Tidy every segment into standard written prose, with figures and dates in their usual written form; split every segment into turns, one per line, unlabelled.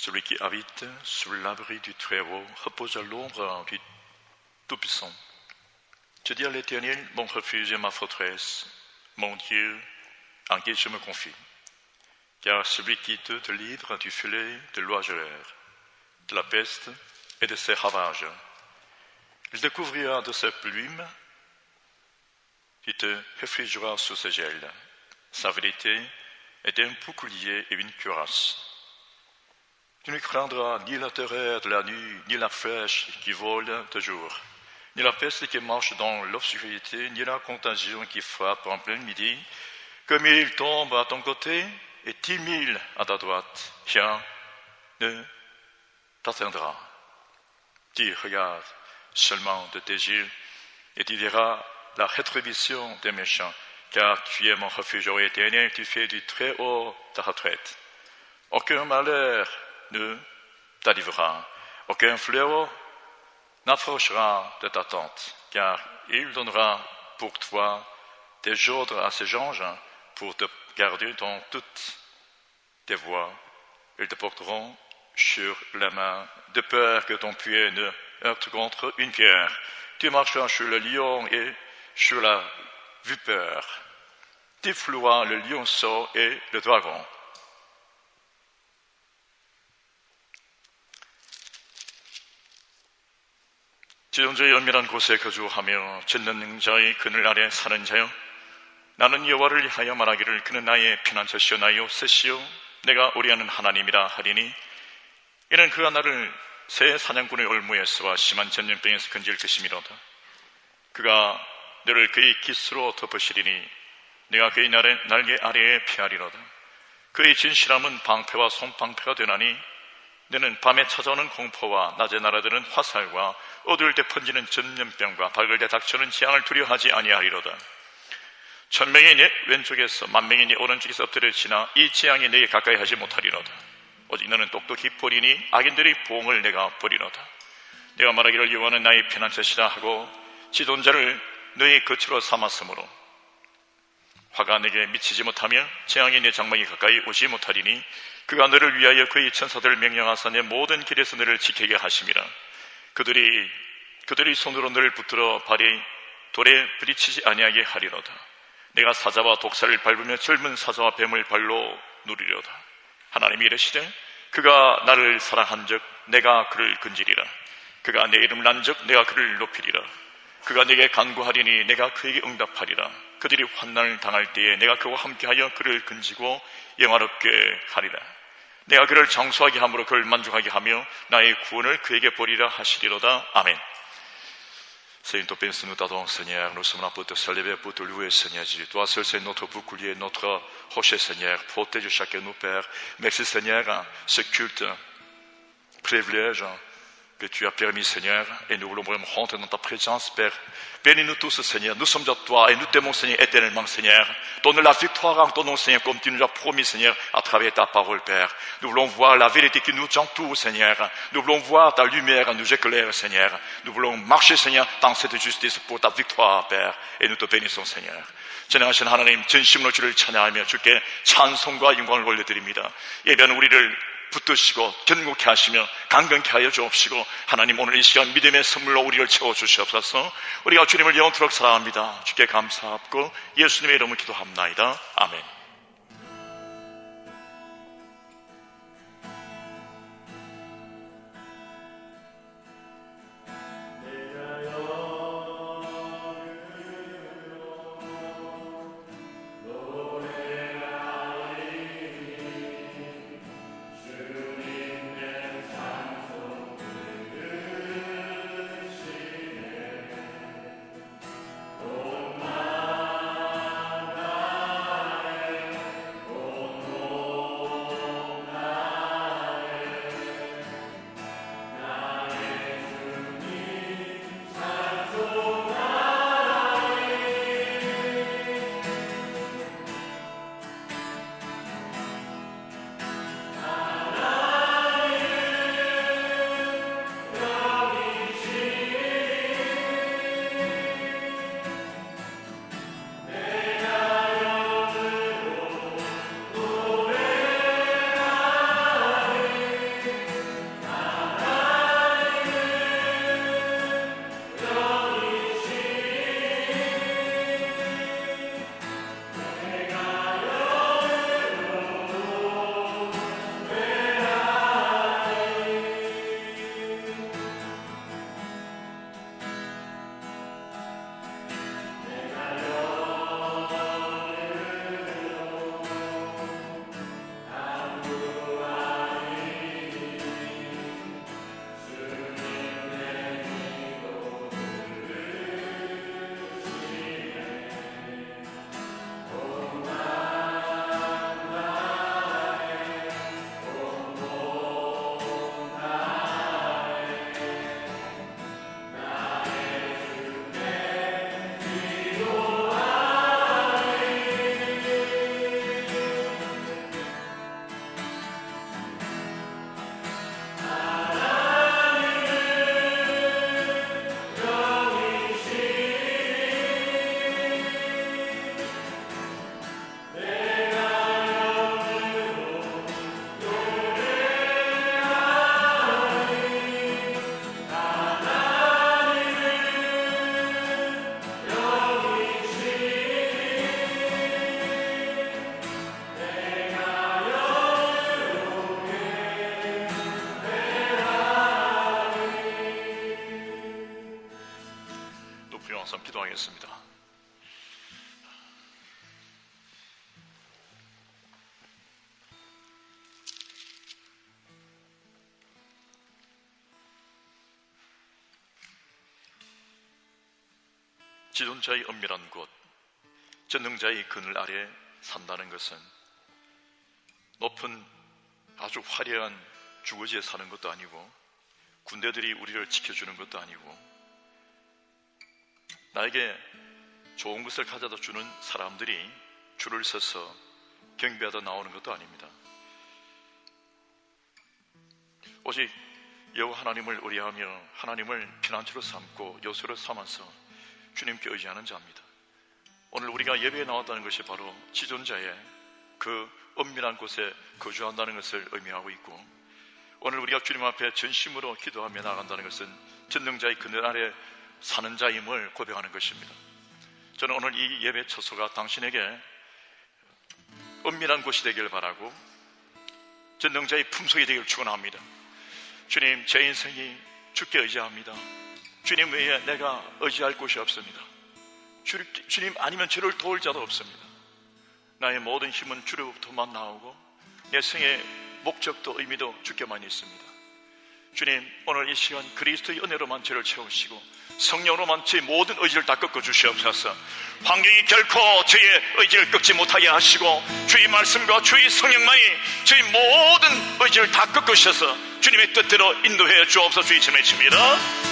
Celui qui habite sous l'abri du Très-Haut repose à l'ombre du Tout-Puissant. Je dis à l'Éternel, mon refuge et ma forteresse, mon Dieu, en qui je me confie. Car celui qui te délivre du filet de l'oiseleur, de la peste et de ses ravages, il te couvrira de ses plumes, il te réfrigérera sous ses gels. Sa vérité est un bouclier et une cuirasse. Tu ne craindras ni la terreur de la nuit, ni la flèche qui vole de jour, ni la peste qui marche dans l'obscurité, ni la contagion qui frappe en plein midi. Comme il tombe à ton côté et 10 000 à ta droite, rien ne t'atteindra. Tu regardes seulement de tes yeux et tu verras la rétribution des méchants, car tu es mon refuge ô Éternel, tu fais du très haut ta retraite. Aucun malheur ne t'arrivera, aucun fléau n'approchera de ta tente, car il donnera pour toi des ordres à ses anges pour te garder dans toutes tes voies. Ils te porteront sur la main, de peur que ton pied ne heurte contre une pierre. Tu marcheras sur le lion et sur la vipère. Tu floueras le lionceau et le dragon. 지존자의 은밀한 곳에 거주하며 전능 자의 그늘 아래 사는 자여, 나는 여호와를 위하여 말하기를 그는 나의 피난처시요 나의 요새시요 내가 우리하는 하나님이라 하리니, 이는 그가 나를 새 사냥꾼의 올무에서와 심한 전염병에서 건질 것이미로다. 그가 너를 그의 깃으로 덮으시리니 내가 그의 날개 아래에 피하리로다. 그의 진실함은 방패와 손방패가 되나니 너는 밤에 찾아오는 공포와 낮에 날아드는 화살과 어두울 때 번지는 전염병과 밝을 때 닥쳐오는 재앙을 두려워하지 아니하리로다. 1000명이 내 왼쪽에서 10,000명이 내 오른쪽에서 엎드려 지나 이 재앙이 내게 가까이 하지 못하리로다. 오직 너는 똑똑히 보리니 악인들의 보응을 내가 보리로다. 내가 말하기를 여호와는 나의 피난처시라 하고 지존자를 너의 거처로 삼았으므로 화가 내게 미치지 못하며 재앙이 내 장막에 가까이 오지 못하리니, 그가 너를 위하여 그의 천사들을 명령하사 내 모든 길에서 너를 지키게 하심이라. 그들이 손으로 너를 붙들어 발이 돌에 부딪히지 아니하게 하리로다. 내가 사자와 독사를 밟으며 젊은 사자와 뱀을 발로 누리려다. 하나님이 이르시되 그가 나를 사랑한즉 내가 그를 건지리라. 그가 내 이름을 안즉 내가 그를 높이리라. 그가 내게 간구하리니 내가 그에게 응답하리라. 그들이 환난을 당할 때에 내가 그와 함께하여 그를 건지고 영화롭게 하리라. 내가 그를 장수하게 함으로 그를 만족하게 하며 나의 구원을 그에게 보리라 하시리로다. 아멘. Seigneur, nous te bénissons, nous t'adorons, Seigneur. Nous sommes là pour te saluer, pour te louer, Seigneur Jésus. Toi seul, c'est notre bouclier, notre rocher, Seigneur. Protège chacun de nous, Père. Merci, Seigneur, ce culte, privilège que tu as permis, Seigneur. Et nous voulons vraiment rentrer dans ta présence, Père. Bénis-nous tous, Seigneur. Nous sommes à toi et nous t'aimons, Seigneur, éternellement, Seigneur. Donne la victoire en ton nom, Seigneur, comme tu nous as promis, Seigneur, à travers ta parole, Père. Nous voulons voir la vérité qui nous entoure, Seigneur. Nous voulons voir ta lumière nous éclairer, Seigneur. Nous voulons marcher, Seigneur, dans cette justice pour ta victoire, Père. Et nous te bénissons, Seigneur. 전능하신 하나님, 진심으로 주를 찬양하며 주께 찬송과 영광을 올려드립니다. 예배하는 우리를 붙드시고 견고케 하시며 강건케 하여 주옵시고, 하나님 오늘 이 시간 믿음의 선물로 우리를 채워주시옵소서. 우리가 주님을 영원토록 사랑합니다. 주께 감사하고 예수님의 이름으로 기도합나이다. 아멘. 기도하겠습니다. 지존자의 엄밀한 곳, 전능자의 그늘 아래 산다는 것은 높은 아주 화려한 주거지에 사는 것도 아니고 군대들이 우리를 지켜주는 것도 아니고 나에게 좋은 것을 가져다 주는 사람들이 줄을 서서 경배하다 나오는 것도 아닙니다. 오직 여호와 하나님을 의뢰하며 하나님을 피난처로 삼고 요새로 삼아서 주님께 의지하는 자입니다. 오늘 우리가 예배에 나왔다는 것이 바로 지존자의 그 엄밀한 곳에 거주한다는 것을 의미하고 있고, 오늘 우리가 주님 앞에 전심으로 기도하며 나간다는 것은 전능자의 그늘 아래 사는 자임을 고백하는 것입니다. 저는 오늘 이 예배 처소가 당신에게 엄밀한 곳이 되길 바라고 전능자의 품속이 되길 축원합니다. 주님, 제 인생이 주께 의지합니다. 주님 외에 내가 의지할 곳이 없습니다. 주님 아니면 저를 도울 자도 없습니다. 나의 모든 힘은 주로부터만 나오고 내 생의 목적도 의미도 주께만 있습니다. 주님, 오늘 이 시간 그리스도의 은혜로만 저를 채우시고 성령으로만 제 모든 의지를 다 꺾어 주시옵소서. 환경이 결코 저의 의지를 꺾지 못하게 하시고 주의 말씀과 주의 성령만이 저의 모든 의지를 다 꺾으셔서 주님의 뜻대로 인도해 주옵소서. 주의 이름에 칩니다.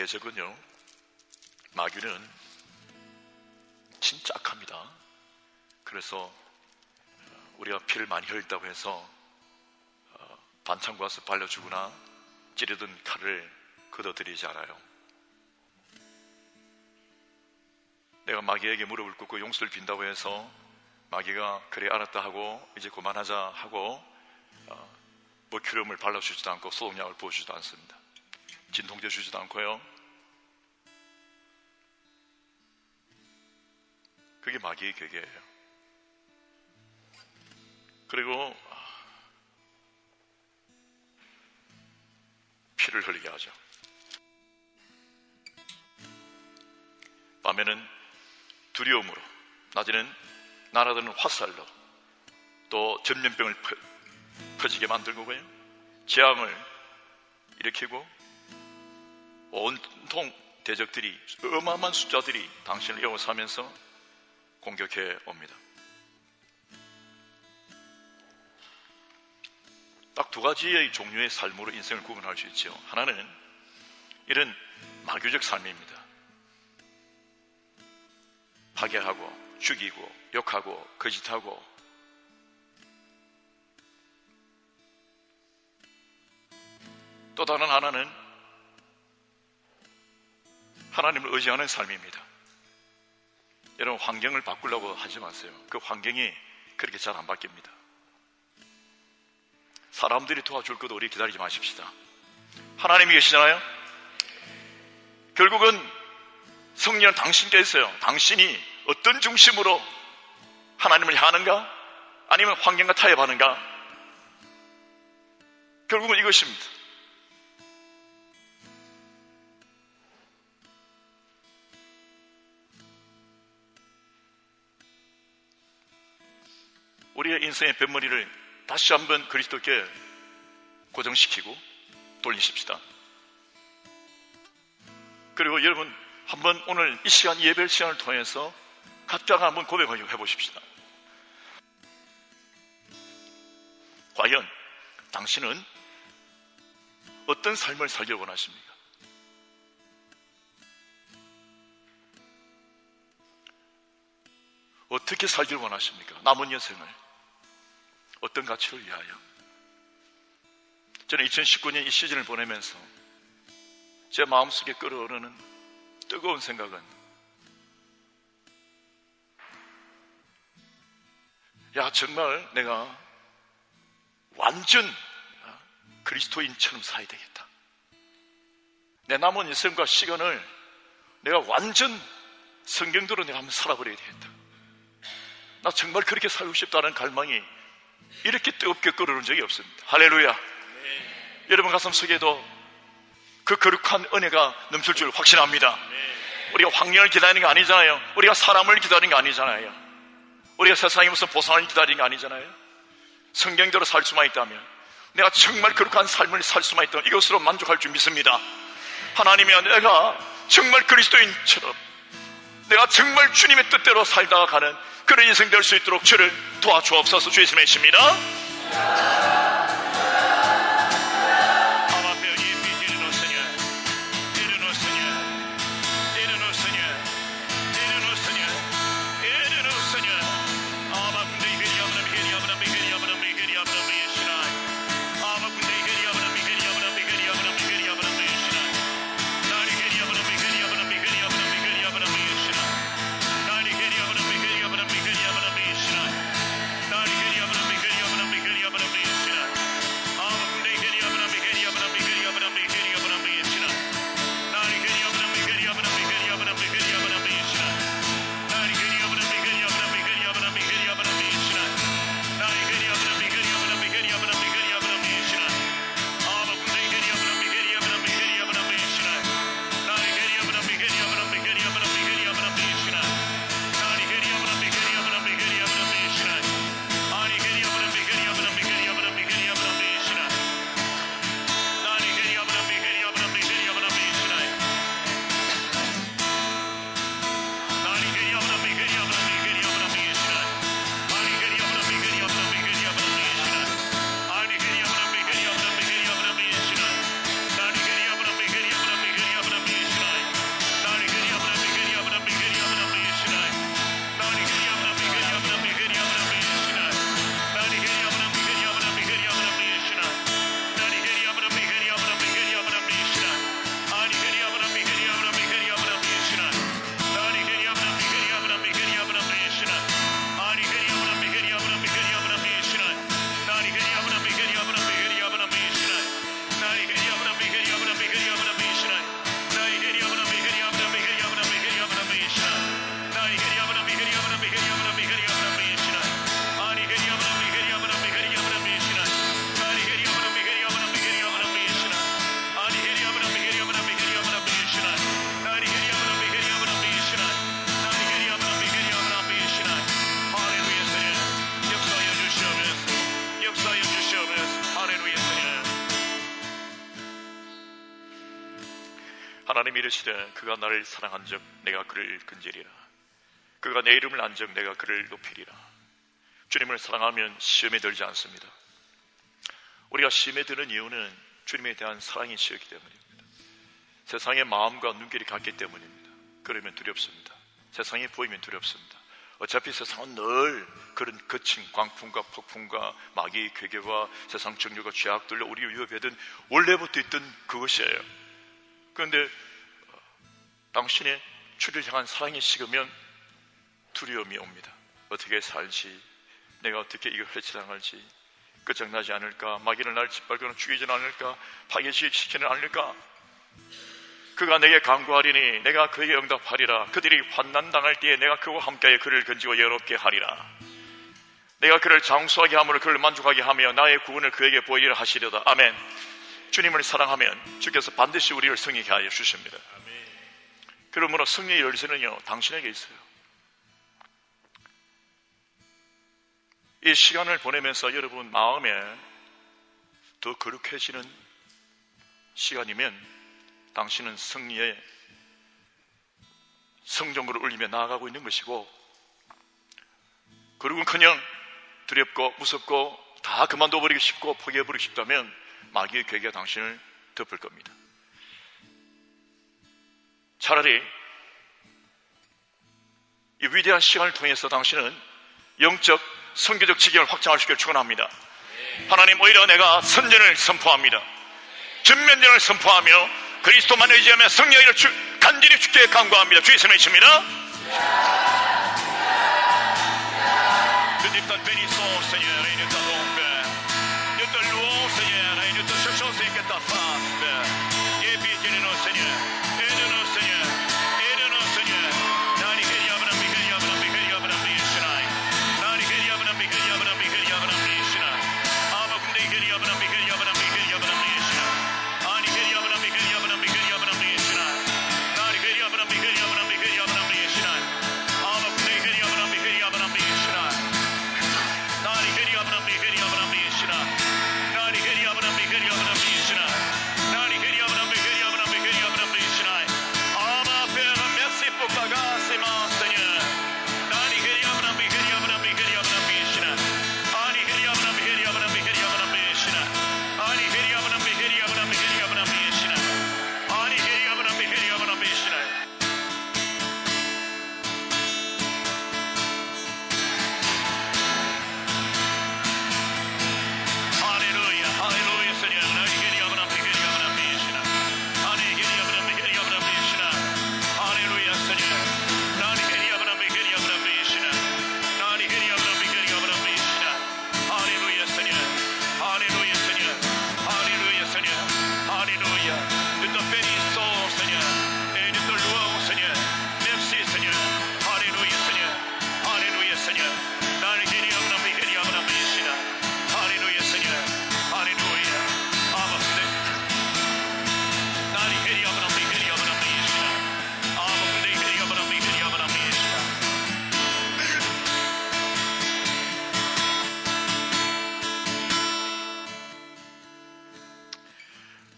대적은요, 마귀는 진짜 악합니다. 그래서 우리가 피를 많이 흘렸다고 해서 반창고 와서 발려주거나 찌르던 칼을 걷어들이지 않아요. 내가 마귀에게 무릎을 꿇고 용서를 빈다고 해서 마귀가 그래 알았다 하고 이제 그만하자 하고 뭐 기름을 발라주지도 않고 소독약을 부어주지도 않습니다. 진통제 주지도 않고요. 그게 마귀의 계계예요. 그리고 피를 흘리게 하죠. 밤에는 두려움으로, 낮에는 날아드는 화살로, 또 전염병을 퍼지게 만들고요, 재앙을 일으키고 온통 대적들이, 어마어마한 숫자들이 당신을 에워싸면서 공격해 옵니다. 딱 두 가지의 종류의 삶으로 인생을 구분할 수 있죠. 하나는 이런 마귀적 삶입니다. 파괴하고 죽이고 욕하고 거짓하고, 또 다른 하나는 하나님을 의지하는 삶입니다. 여러분, 환경을 바꾸려고 하지 마세요. 그 환경이 그렇게 잘 안 바뀝니다. 사람들이 도와줄 것도 우리 기다리지 마십시다. 하나님이 계시잖아요. 결국은 성령은 당신께 있어요. 당신이 어떤 중심으로 하나님을 향하는가, 아니면 환경과 타협하는가, 결국은 이것입니다. 우리의 인생의 뱃머리를 다시 한번 그리스도께 고정시키고 돌리십시다. 그리고 여러분, 한번 오늘 이 시간, 예배 시간을 통해서 각자가 한번 고백해 보십시다. 과연 당신은 어떤 삶을 살기를 원하십니까? 어떻게 살기를 원하십니까? 남은 여생을 어떤 가치를 위하여? 저는 2019년 이 시즌을 보내면서 제 마음속에 끓어오르는 뜨거운 생각은, 야, 정말 내가 완전 그리스도인처럼 살아야 되겠다. 내 남은 인생과 시간을 내가 완전 성경대로 내가 한번 살아버려야 되겠다. 나 정말 그렇게 살고 싶다는 갈망이 이렇게 뜨겁게 끓어오른 적이 없습니다. 할렐루야. 네. 여러분 가슴 속에도 그 거룩한 은혜가 넘칠 줄 확신합니다. 네. 우리가 환경을 기다리는 게 아니잖아요. 우리가 사람을 기다리는 게 아니잖아요. 우리가 세상에 무슨 보상을 기다리는 게 아니잖아요. 성경대로 살 수만 있다면, 내가 정말 거룩한 삶을 살 수만 있다면 이것으로 만족할 줄 믿습니다. 하나님이여, 내가 정말 그리스도인처럼, 내가 정말 주님의 뜻대로 살다가 가는 그런 인생 될 수 있도록 저를 도와주옵소서. 주의 이름에 있습니다.
Amen.
하나님 이르시되 그가 나를 사랑한 적 내가 그를 근제리라. 그가 내 이름을 안 적 내가 그를 높이리라. 주님을 사랑하면 시험에 들지 않습니다. 우리가 시험에 드는 이유는 주님에 대한 사랑이 있었기 때문입니다. 세상의 마음과 눈길이 같기 때문입니다. 그러면 두렵습니다. 세상이 보이면 두렵습니다. 어차피 세상은 늘 그런 거친 광풍과 폭풍과 마귀의 괴계와 세상 정욕과 죄악들로 우리를 위협하던 원래부터 있던 그것이에요. 그런데 당신의 주를 향한 사랑이 식으면 두려움이 옵니다. 어떻게 살지, 내가 어떻게 이걸 해치당할지, 끝장나지 않을까, 마귀는 나를 짓밟거나 죽이지 않을까, 파괴시키지는 않을까. 그가 내게 간구하리니 내가 그에게 응답하리라. 그들이 환난당할 때에 내가 그와 함께 그를 건지고 여롭게 하리라. 내가 그를 장수하게 함으로 그를 만족하게 하며 나의 구원을 그에게 보이리라 하시려다. 아멘. 주님을 사랑하면 주께서 반드시 우리를 승리케 하여 주십니다. 그러므로 승리의 열쇠는요, 당신에게 있어요. 이 시간을 보내면서 여러분 마음에 더 거룩해지는 시간이면 당신은 승리의 성전으로 울리며 나아가고 있는 것이고, 그리고 그냥 두렵고 무섭고 다 그만둬버리고 싶고 포기해버리고 싶다면 마귀의 괴계가 당신을 덮을 겁니다. 차라리 이 위대한 시간을 통해서 당신은 영적 성교적 지경을 확장할 수 있기를 축원합니다. 하나님, 오히려 내가 선전을 선포합니다. 전면전을 선포하며 그리스도만 의지하며 승리하기를 간절히 주께 간구합니다. 주의 손에 있습니다.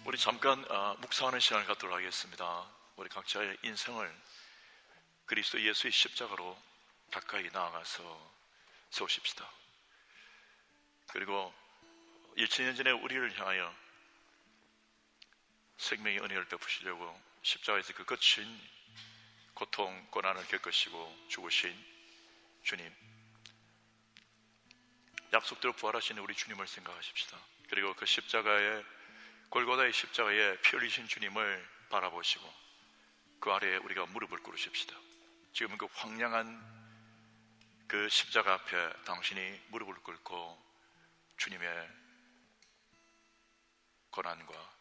우리 잠깐 묵상하는 시간을 갖도록 하겠습니다. 우리 각자의 인생을 그리스도 예수의 십자가로 가까이 나아가서 세우십시다. 그리고 2000년 전에 우리를 향하여 생명의 은혜를 베푸시려고 십자가에서 그 거친 고통, 고난을 겪으시고 죽으신 주님, 약속대로 부활하신 우리 주님을 생각하십시다. 그리고 그 십자가의 골고다의 십자가에 피 흘리신 주님을 바라보시고 그 아래에 우리가 무릎을 꿇으십시다. 지금 그 황량한 그 십자가 앞에 당신이 무릎을 꿇고 주님의 고난과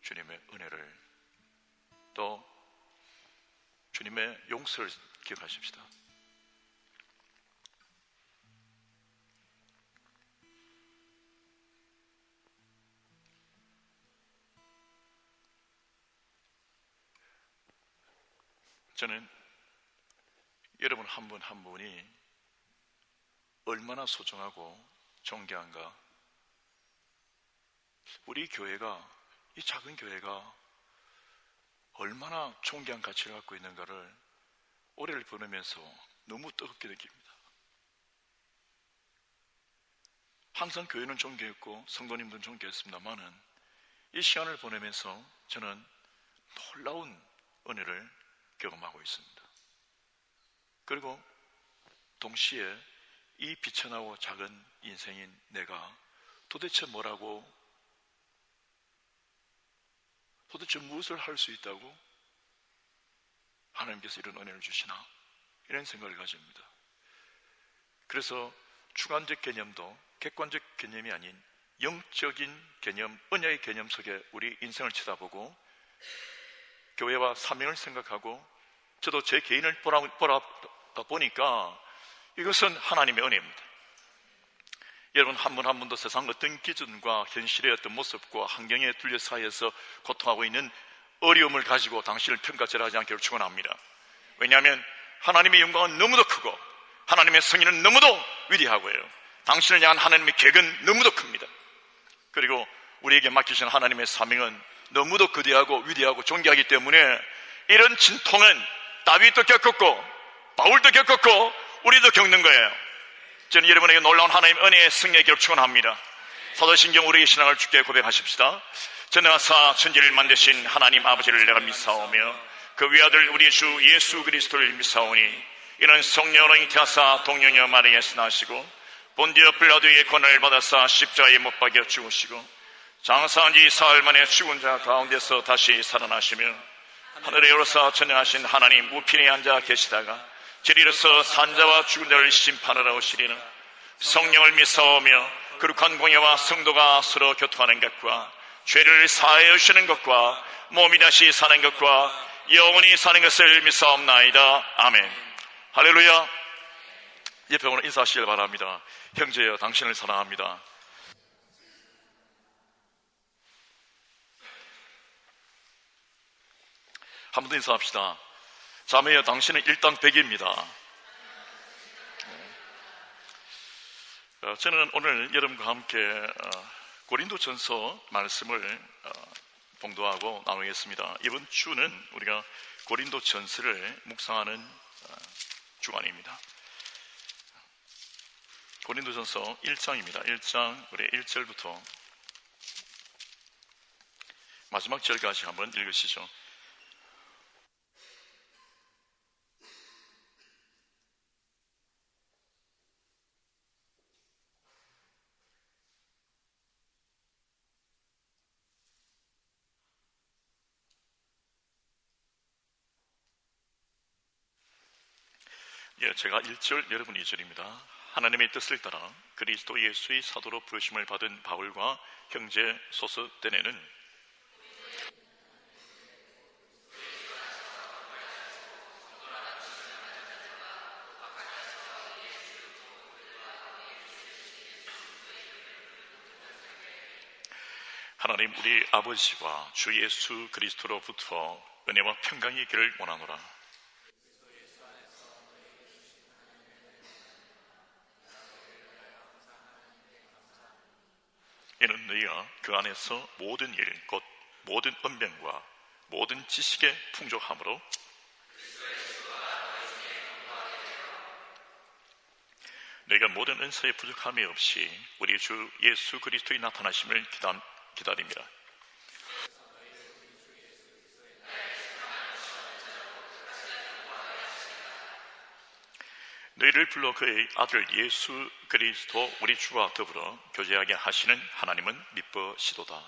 주님의 은혜를 또 주님의 용서를 기억하십시다. 저는 여러분 한 분 한 분이 얼마나 소중하고 존귀한가. 우리 교회가, 이 작은 교회가 얼마나 존귀한 가치를 갖고 있는가를 올해를 보내면서 너무 뜨겁게 느낍니다. 항상 교회는 존귀했고 성도님들은 존귀했습니다만은 이 시간을 보내면서 저는 놀라운 은혜를 경험하고 있습니다. 그리고 동시에 이 비천하고 작은 인생인 내가 도대체 무엇을 할 수 있다고 하나님께서 이런 은혜를 주시나, 이런 생각을 가집니다. 그래서 주관적 개념도 객관적 개념이 아닌 영적인 개념, 언약의 개념 속에 우리 인생을 쳐다보고 교회와 사명을 생각하고, 저도 제 개인을 보니까 이것은 하나님의 은혜입니다. 여러분 한 분 한 분도 세상 어떤 기준과 현실의 어떤 모습과 환경에 둘러싸여서 고통하고 있는 어려움을 가지고 당신을 평가절하지 않기를 축원합니다. 왜냐하면 하나님의 영광은 너무도 크고 하나님의 성의는 너무도 위대하고요, 당신을 향한 하나님의 계획은 너무도 큽니다. 그리고 우리에게 맡기신 하나님의 사명은 너무도 거대하고 위대하고 존귀하기 때문에 이런 진통은 다윗도 겪었고 바울도 겪었고 우리도 겪는 거예요. 저는 여러분에게 놀라운 하나님의 은혜의 승리의 기록 축원합니다. 사도신경 우리의 신앙을 주께 고백하십시다. 전능하사 천지를 만드신 하나님 아버지를 내가 믿사오며 그 외아들 우리 주 예수 그리스도를 믿사오니 이는 성령으로 잉태하사 동령녀 마리아에서 나시고 본디오 빌라도의 권한을 받아사 십자가에 못 박여 죽으시고 장사한 지 사흘 만에 죽은 자 가운데서 다시 살아나시며 하늘에 오르사 전능하신 하나님 우편에 앉아 계시다가 저리로서 산자와 죽은 자를 심판하러 오시리는 성령을 믿사오며 거룩한 공예와 성도가 서로 교통하는 것과 죄를 사하여 주시는 것과 몸이 다시 사는 것과 영원히 사는 것을 믿사옵나이다. 아멘. 할렐루야. 옆에 오늘 인사하시길 바랍니다. 형제여, 당신을 사랑합니다. 한 번 더 인사합시다. 자매여, 당신은 일당 100입니다. 저는 오늘 여러분과 함께 고린도전서 말씀을 봉독하고 나누겠습니다. 이번 주는 우리가 고린도전서를 묵상하는 주간입니다. 고린도전서 1장입니다. 1장 우리 1절부터 마지막 절까지 한번 읽으시죠. 제가 1절, 여러분 2절입니다. 하나님의 뜻을 따라 그리스도 예수의 사도로 부르심을 받은 바울과 형제 소스데네는 하나님 우리 아버지와 주 예수 그리스도로부터 은혜와 평강이 있기를 원하노라. 이는 너희가 그 안에서 모든 일, 곧 모든 언변과 모든 지식에 풍족함으로 너희가 모든 은사에 부족함이 없이 우리 주 예수 그리스도의 나타나심을 기다립니다. 너희를 불러 그의 아들 예수 그리스도 우리 주와 더불어 교제하게 하시는 하나님은 미쁘시도다.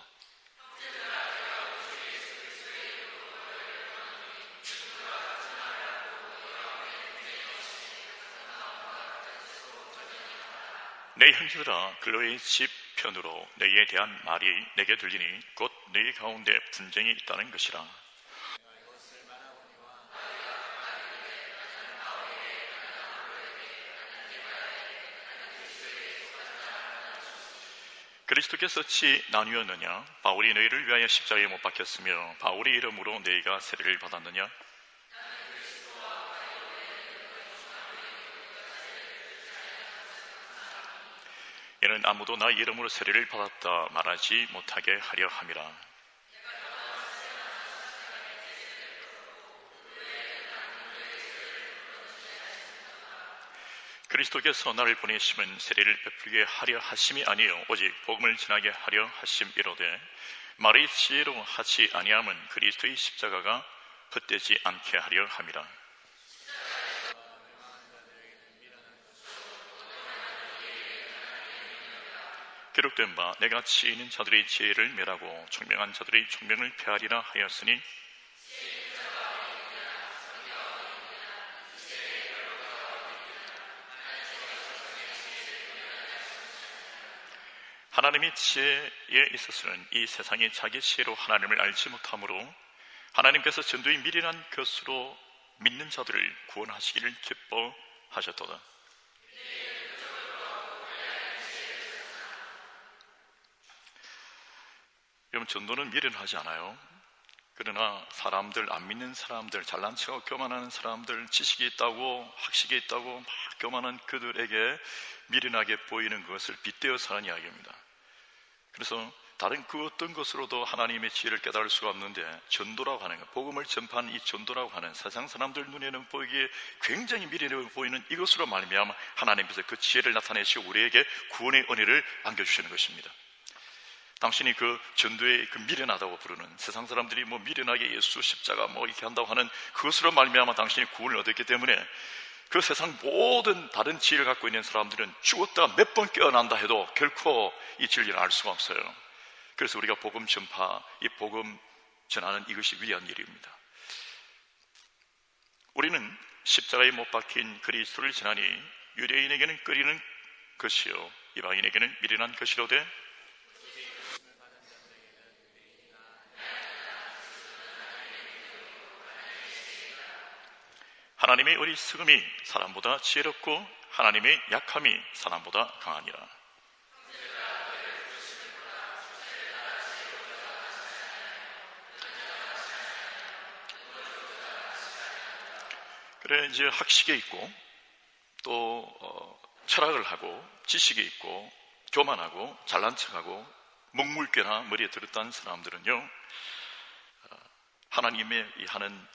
내 형제들아, 글로의 집 편으로 너희에 대한 말이 내게 들리니 곧 너희 가운데 분쟁이 있다는 것이라. 그리스도께서 어찌 나뉘었느냐? 바울이 너희를 위하여 십자가에 못 박혔으며 바울의 이름으로 너희가 세례를 받았느냐? 이는 아무도 나 이름으로 세례를 받았다 말하지 못하게 하려 함이라. 그리스도께서 나를 보내심은 세례를 베풀게 하려 하심이 아니요 오직 복음을 전하게 하려 하심이로되 말의 지혜로 하지 아니함은 그리스도의 십자가가 헛되지 않게 하려 함이라. 기록된 바 내가 지혜 있는 자들의 지혜를 멸하고 총명한 자들의 총명을 폐하리라 하였으니 하나님이 지혜에 있어서는 이 세상이 자기 지혜로 하나님을 알지 못하므로 하나님께서 전도의 미련한 것으로 믿는 자들을 구원하시기를 기뻐하셨도다. 여러분, 전도는 미련하지 않아요. 그러나 사람들, 안 믿는 사람들, 잘난 척하고 교만하는 사람들, 지식이 있다고 학식이 있다고 막 교만한 그들에게 미련하게 보이는 것을 빗대어서 하는 이야기입니다. 그래서 다른 그 어떤 것으로도 하나님의 지혜를 깨달을 수가 없는데 전도라고 하는 것, 복음을 전파하는 이 전도라고 하는 세상 사람들 눈에는 보이기에 굉장히 미련해 보이는 이것으로 말미암아 하나님께서 그 지혜를 나타내시고 우리에게 구원의 은혜를 안겨주시는 것입니다. 당신이 그 전도에 그 미련하다고 부르는 세상 사람들이 뭐 미련하게 예수 십자가 뭐 이렇게 한다고 하는 그것으로 말미암아 당신이 구원을 얻었기 때문에 그 세상 모든 다른 지혜를 갖고 있는 사람들은 죽었다가 몇 번 깨어난다 해도 결코 이 진리를 알 수가 없어요. 그래서 우리가 복음 전파, 이 복음 전하는 이것이 위대한 일입니다. 우리는 십자가에 못 박힌 그리스도를 전하니 유대인에게는 끓이는 것이요 이방인에게는 미련한 것이로되 하나님의 어리석음이 사람보다 지혜롭고 하나님의 약함이 사람보다 강하니라. 그래, 이제 학식에 있고 또 철학을 하고 지식이 있고 교만하고 잘난 척하고 먹물개나 머리에 들었다는 사람들은요, 하나님의 이 하는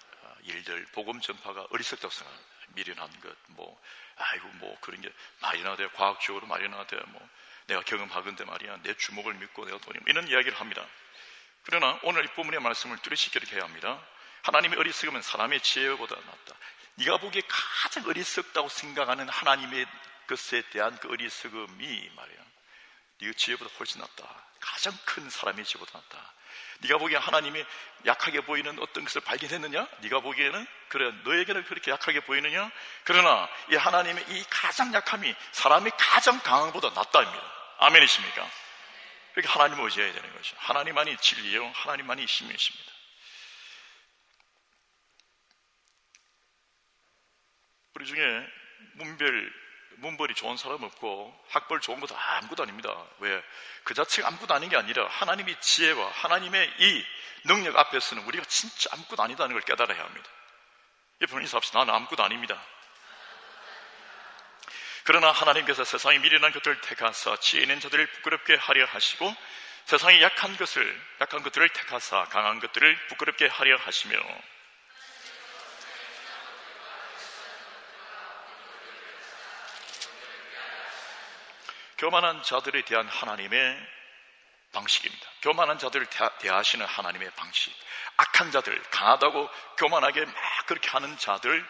일들, 복음 전파가 어리석다고 생각합니다. 미련한 것, 그런 게 말이나 돼, 과학적으로 말이나 돼, 내가 경험하건대 말이야, 내 주먹을 믿고 내가 돈이, 이런 이야기를 합니다. 그러나 오늘 이 본문의 말씀을 뚜렷이 기록해야 합니다. 하나님의 어리석음은 사람의 지혜보다 낫다. 네가 보기에 가장 어리석다고 생각하는 하나님의 것에 대한 그 어리석음이 말이야, 네가 지혜보다 훨씬 낫다. 가장 큰 사람의 지혜보다 낫다. 네가 보기에 하나님이 약하게 보이는 어떤 것을 발견했느냐? 네가 보기에는 그래, 너에게는 그렇게 약하게 보이느냐? 그러나 이 하나님의 이 가장 약함이 사람의 가장 강함보다 낫다입니다. 아멘이십니까? 그렇게 하나님을 의지해야 되는 것이죠. 하나님만이 진리요, 하나님만이 힘이십니다. 우리 중에 문벌이 좋은 사람 없고 학벌 좋은 것도 아무것도 아닙니다. 왜? 그 자체가 아무것도 아닌 게 아니라 하나님의 지혜와 하나님의 이 능력 앞에서는 우리가 진짜 아무것도 아니다는 걸 깨달아야 합니다. 옆에 인사합시다. 나는 아무것도 아닙니다. 그러나 하나님께서 세상의 미련한 것들을 택하사 지혜 있는 자들을 부끄럽게 하려 하시고 세상의 약한 것들을 택하사 강한 것들을 부끄럽게 하려 하시며 교만한 자들에 대한 하나님의 방식입니다. 교만한 자들을 대하시는 하나님의 방식, 악한 자들, 강하다고 교만하게 막 그렇게 하는 자들을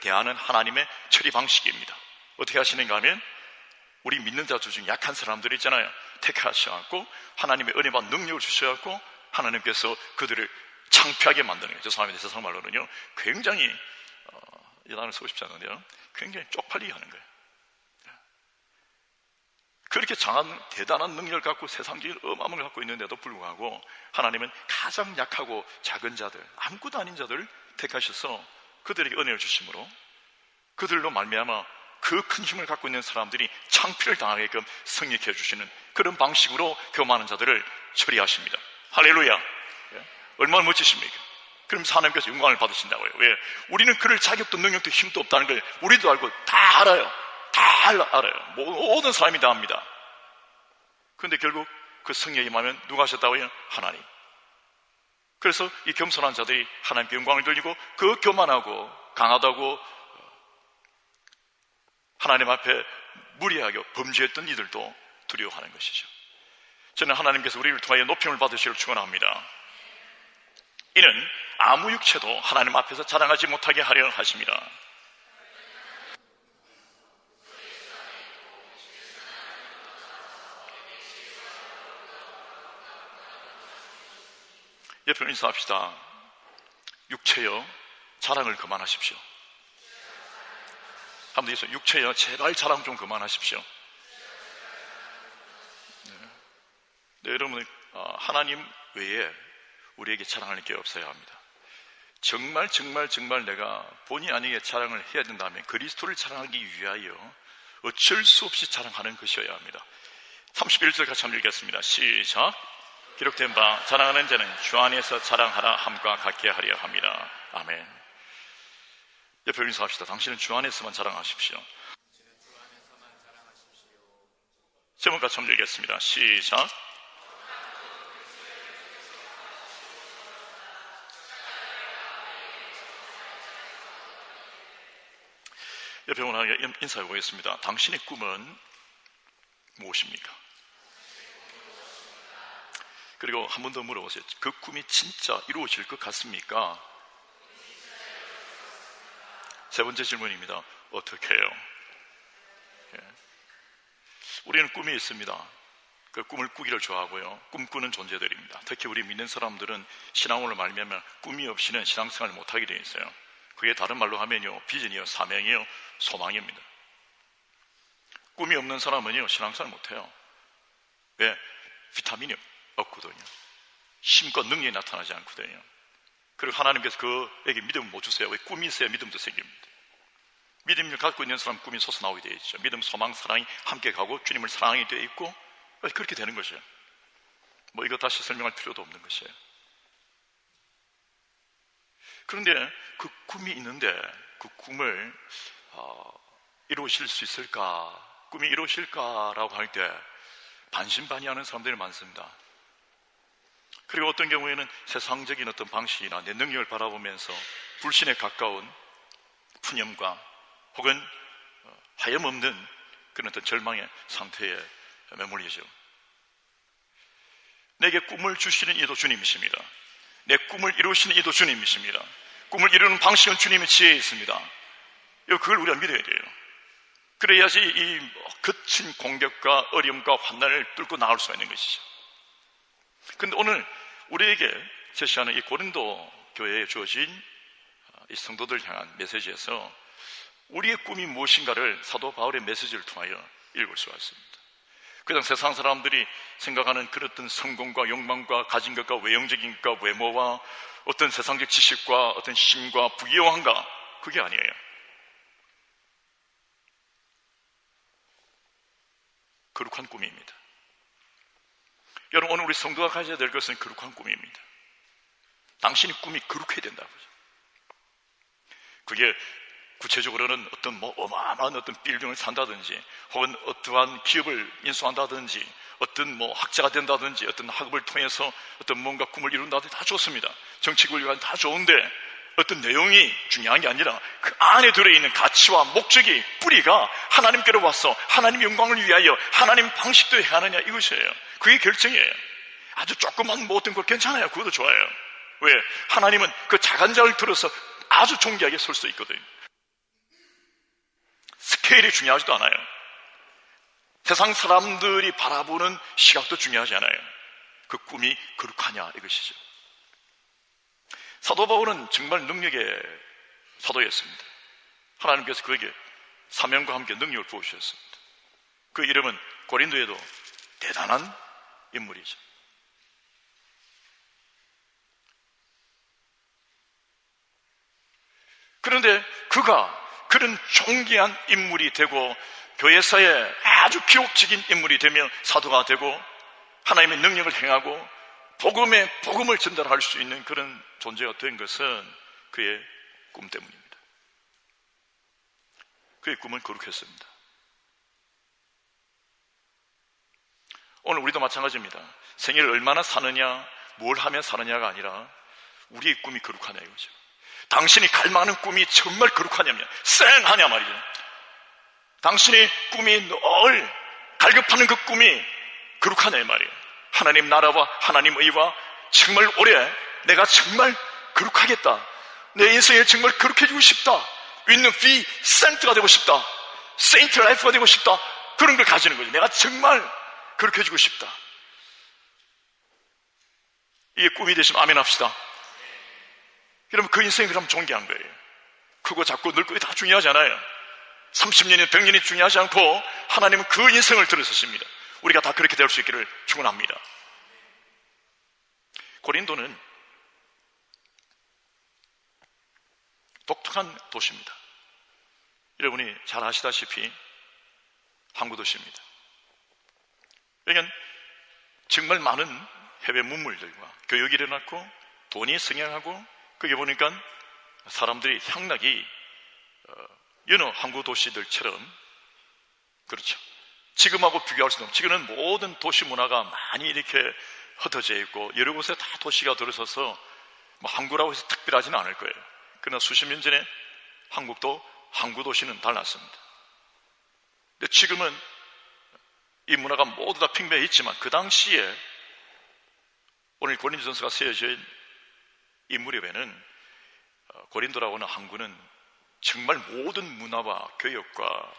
대하는 하나님의 처리 방식입니다. 어떻게 하시는가 하면 우리 믿는 자들 중에 약한 사람들 있잖아요. 택하셔갖고 하나님의 은혜와 능력을 주셔갖고 하나님께서 그들을 창피하게 만드는 거예요. 죄송합니다. 세상 말로는요, 굉장히 이 단어를 쓰고 싶지 않은데요, 굉장히 쪽팔리게 하는 거예요. 그렇게 대단한 능력을 갖고 세상적인 엄함을 갖고 있는데도 불구하고 하나님은 가장 약하고 작은 자들, 아무것도 아닌 자들을 택하셔서 그들에게 은혜를 주심으로 그들로 말미암아 그 큰 힘을 갖고 있는 사람들이 창피를 당하게끔 성립해 주시는 그런 방식으로 교만한 자들을 처리하십니다. 할렐루야. 얼마나 멋지십니까? 그러면서 하나님께서 영광을 받으신다고요. 왜? 우리는 그럴 자격도 능력도 힘도 없다는 걸 우리도 알고 다 알아요. 다 알아요. 모든 사람이 다 압니다. 그런데 결국 그 성령이 임하면 누가 하셨다고요? 하나님. 그래서 이 겸손한 자들이 하나님께 영광을 돌리고 그 교만하고 강하다고 하나님 앞에 무리하게 범죄했던 이들도 두려워하는 것이죠. 저는 하나님께서 우리를 통하여 높임을 받으시기를 축원합니다. 이는 아무 육체도 하나님 앞에서 자랑하지 못하게 하려 하십니다. 옆에 인사합시다. 육체여, 자랑을 그만하십시오. 한번 있어요. 육체여, 제발 자랑 좀 그만하십시오. 네, 여러분, 하나님 외에 우리에게 자랑할 게 없어야 합니다. 정말 내가 본의 아니게 자랑을 해야 된다면 그리스도를 자랑하기 위하여 어쩔 수 없이 자랑하는 것이어야 합니다. 31절 같이 한번 읽겠습니다. 시작. 기록된 바 자랑하는 자는 주 안에서 자랑하라 함과 같게 하려 합니다. 아멘. 옆에 인사합시다. 당신은 주 안에서만 자랑하십시오. 제목 같이 한번 읽겠습니다. 시작. 옆에 오늘 인사해 보겠습니다. 당신의 꿈은 무엇입니까? 그리고 한 번 더 물어보세요. 그 꿈이 진짜 이루어질 것 같습니까? 세 번째 질문입니다. 어떻게 해요? 우리는 꿈이 있습니다. 그 꿈을 꾸기를 좋아하고요. 꿈꾸는 존재들입니다. 특히 우리 믿는 사람들은 신앙으로 말미암아 꿈이 없이는 신앙생활을 못하게 되어 있어요. 그게 다른 말로 하면요, 비전이요, 사명이요, 소망입니다. 꿈이 없는 사람은요, 신앙생활 못해요. 왜? 비타민이 없거든요. 힘과 능력이 나타나지 않거든요. 그리고 하나님께서 그에게 믿음을 못 주세요. 왜? 꿈이 있어야 믿음도 생깁니다. 믿음을 갖고 있는 사람 꿈이 솟아나오게 되어 있죠. 믿음, 소망, 사랑이 함께 가고 주님을 사랑하게 되어 있고 그렇게 되는 것이에요. 뭐 이거 다시 설명할 필요도 없는 것이에요. 그런데 그 꿈이 있는데 그 꿈을 이루실 수 있을까? 꿈이 이루어질까라고 할 때 반신반의하는 사람들이 많습니다. 그리고 어떤 경우에는 세상적인 어떤 방식이나 내 능력을 바라보면서 불신에 가까운 푸념과 혹은 하염없는 그런 어떤 절망의 상태에 매몰리죠. 내게 꿈을 주시는 이도 주님이십니다. 내 꿈을 이루시는 이도 주님이십니다. 꿈을 이루는 방식은 주님의 지혜에 있습니다. 그걸 우리가 믿어야 돼요. 그래야지 이 거친 공격과 어려움과 환난을 뚫고 나올 수가 있는 것이죠. 그런데 오늘 우리에게 제시하는 이 고린도 교회에 주어진 이 성도들 향한 메시지에서 우리의 꿈이 무엇인가를 사도 바울의 메시지를 통하여 읽을 수가 있습니다. 그냥 세상 사람들이 생각하는 그런 어떤 성공과 욕망과 가진 것과 외형적인 것과 외모와 어떤 세상적 지식과 어떤 힘과 부귀영화인가, 그게 아니에요. 거룩한 꿈입니다. 여러분, 오늘 우리 성도가 가져야 될 것은 거룩한 꿈입니다. 당신의 꿈이 거룩해야 된다고요. 그게 구체적으로는 어떤 어마어마한 어떤 빌딩을 산다든지, 혹은 어떠한 기업을 인수한다든지, 어떤 학자가 된다든지, 어떤 학업을 통해서 어떤 뭔가 꿈을 이룬다든지 다 좋습니다. 정치권이 다 좋은데 어떤 내용이 중요한 게 아니라 그 안에 들어있는 가치와 목적이, 뿌리가 하나님께로 와서 하나님 영광을 위하여 하나님 방식대로 행하느냐, 이것이에요. 그게 결정이에요. 아주 조그만 어떤 거 괜찮아요. 그것도 좋아요. 왜? 하나님은 그 작은 자를 들어서 아주 존귀하게 설 수 있거든요. 스케일이 중요하지도 않아요. 세상 사람들이 바라보는 시각도 중요하지 않아요. 그 꿈이 거룩하냐, 이것이죠. 사도 바울은 정말 능력의 사도였습니다. 하나님께서 그에게 사명과 함께 능력을 부어주셨습니다. 그 이름은 고린도에도 대단한 인물이죠. 그런데 그가 그런 존귀한 인물이 되고 교회사에 아주 기록적인 인물이 되며 사도가 되고 하나님의 능력을 행하고 복음을 전달할 수 있는 그런 존재가 된 것은 그의 꿈 때문입니다. 그의 꿈은 거룩했습니다. 오늘 우리도 마찬가지입니다. 생애를 얼마나 사느냐, 뭘 하면 사느냐가 아니라 우리의 꿈이 거룩하냐, 이거죠. 당신이 갈망하는 꿈이 정말 거룩하냐면 쌩하냐 말이죠. 당신의 꿈이 늘 갈급하는 그 꿈이 거룩하냐 이 말이에요. 하나님 나라와 하나님 의와 정말 오래 내가 정말 거룩하겠다, 내 인생에 정말 거룩해지고 싶다, 있는 비 센트가 되고 싶다, 세인트 라이프가 되고 싶다, 그런 걸 가지는 거죠. 내가 정말 거룩해지고 싶다. 이게 꿈이 되시면 아멘 합시다. 그러면 그 인생이 그럼 존귀한 거예요. 크고 작고 늙고 다 중요하지 않아요. 30년이 100년이 중요하지 않고 하나님은 그 인생을 들으셨습니다. 우리가 다 그렇게 될 수 있기를 축원합니다. 고린도는 독특한 도시입니다. 여러분이 잘 아시다시피 항구 도시입니다. 여기는 정말 많은 해외 문물들과 교육이 일어났고 돈이 성행하고, 그게 보니까 사람들이 향락이 여느 항구 도시들처럼, 그렇죠, 지금하고 비교할 수 없는, 지금은 모든 도시 문화가 많이 이렇게 흩어져 있고 여러 곳에 다 도시가 들어서서 뭐 항구라고 해서 특별하지는 않을 거예요. 그러나 수십 년 전에 한국도 항구 도시는 달랐습니다. 근데 지금은 이 문화가 모두 다 팽배해 있지만, 그 당시에 오늘 고린도전서가 쓰여진 이 무렵에는 고린도라고 하는 항구는 정말 모든 문화와 교육과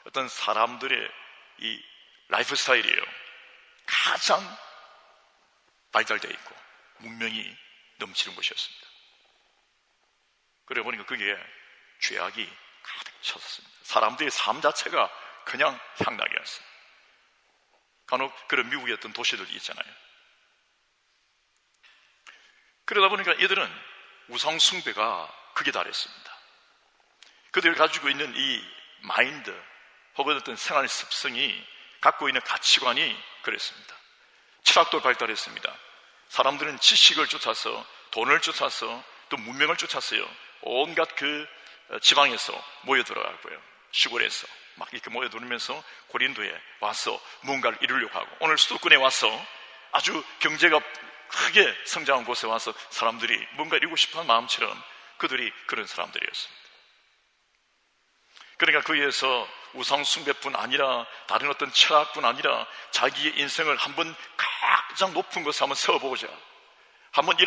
어떤 사람들의 이 라이프 스타일이에요. 가장 발달되어 있고 문명이 넘치는 곳이었습니다. 그래 보니까 거기에 죄악이 가득 찼었습니다. 사람들의 삶 자체가 그냥 향락이었습니다. 간혹 그런 미국의 어떤 도시들이 있잖아요. 그러다 보니까 이들은 우상 숭배가 극에 달했습니다. 그들이 가지고 있는 이 마인드 혹은 어떤 생활 습성이 갖고 있는 가치관이 그랬습니다. 철학도 발달했습니다. 사람들은 지식을 쫓아서, 돈을 쫓아서, 또 문명을 쫓았어요. 온갖 그 지방에서 모여들어가고요, 시골에서 막 이렇게 모여들면서 고린도에 와서 무언가를 이루려고 하고, 오늘 수도권에 와서 아주 경제가 크게 성장한 곳에 와서 사람들이 뭔가 이루고 싶어하는 마음처럼 그들이 그런 사람들이었습니다. 그러니까 거기에서 우상 숭배뿐 아니라 다른 어떤 철학뿐 아니라 자기의 인생을 한번 가장 높은 곳에 한번 세워보자, 한번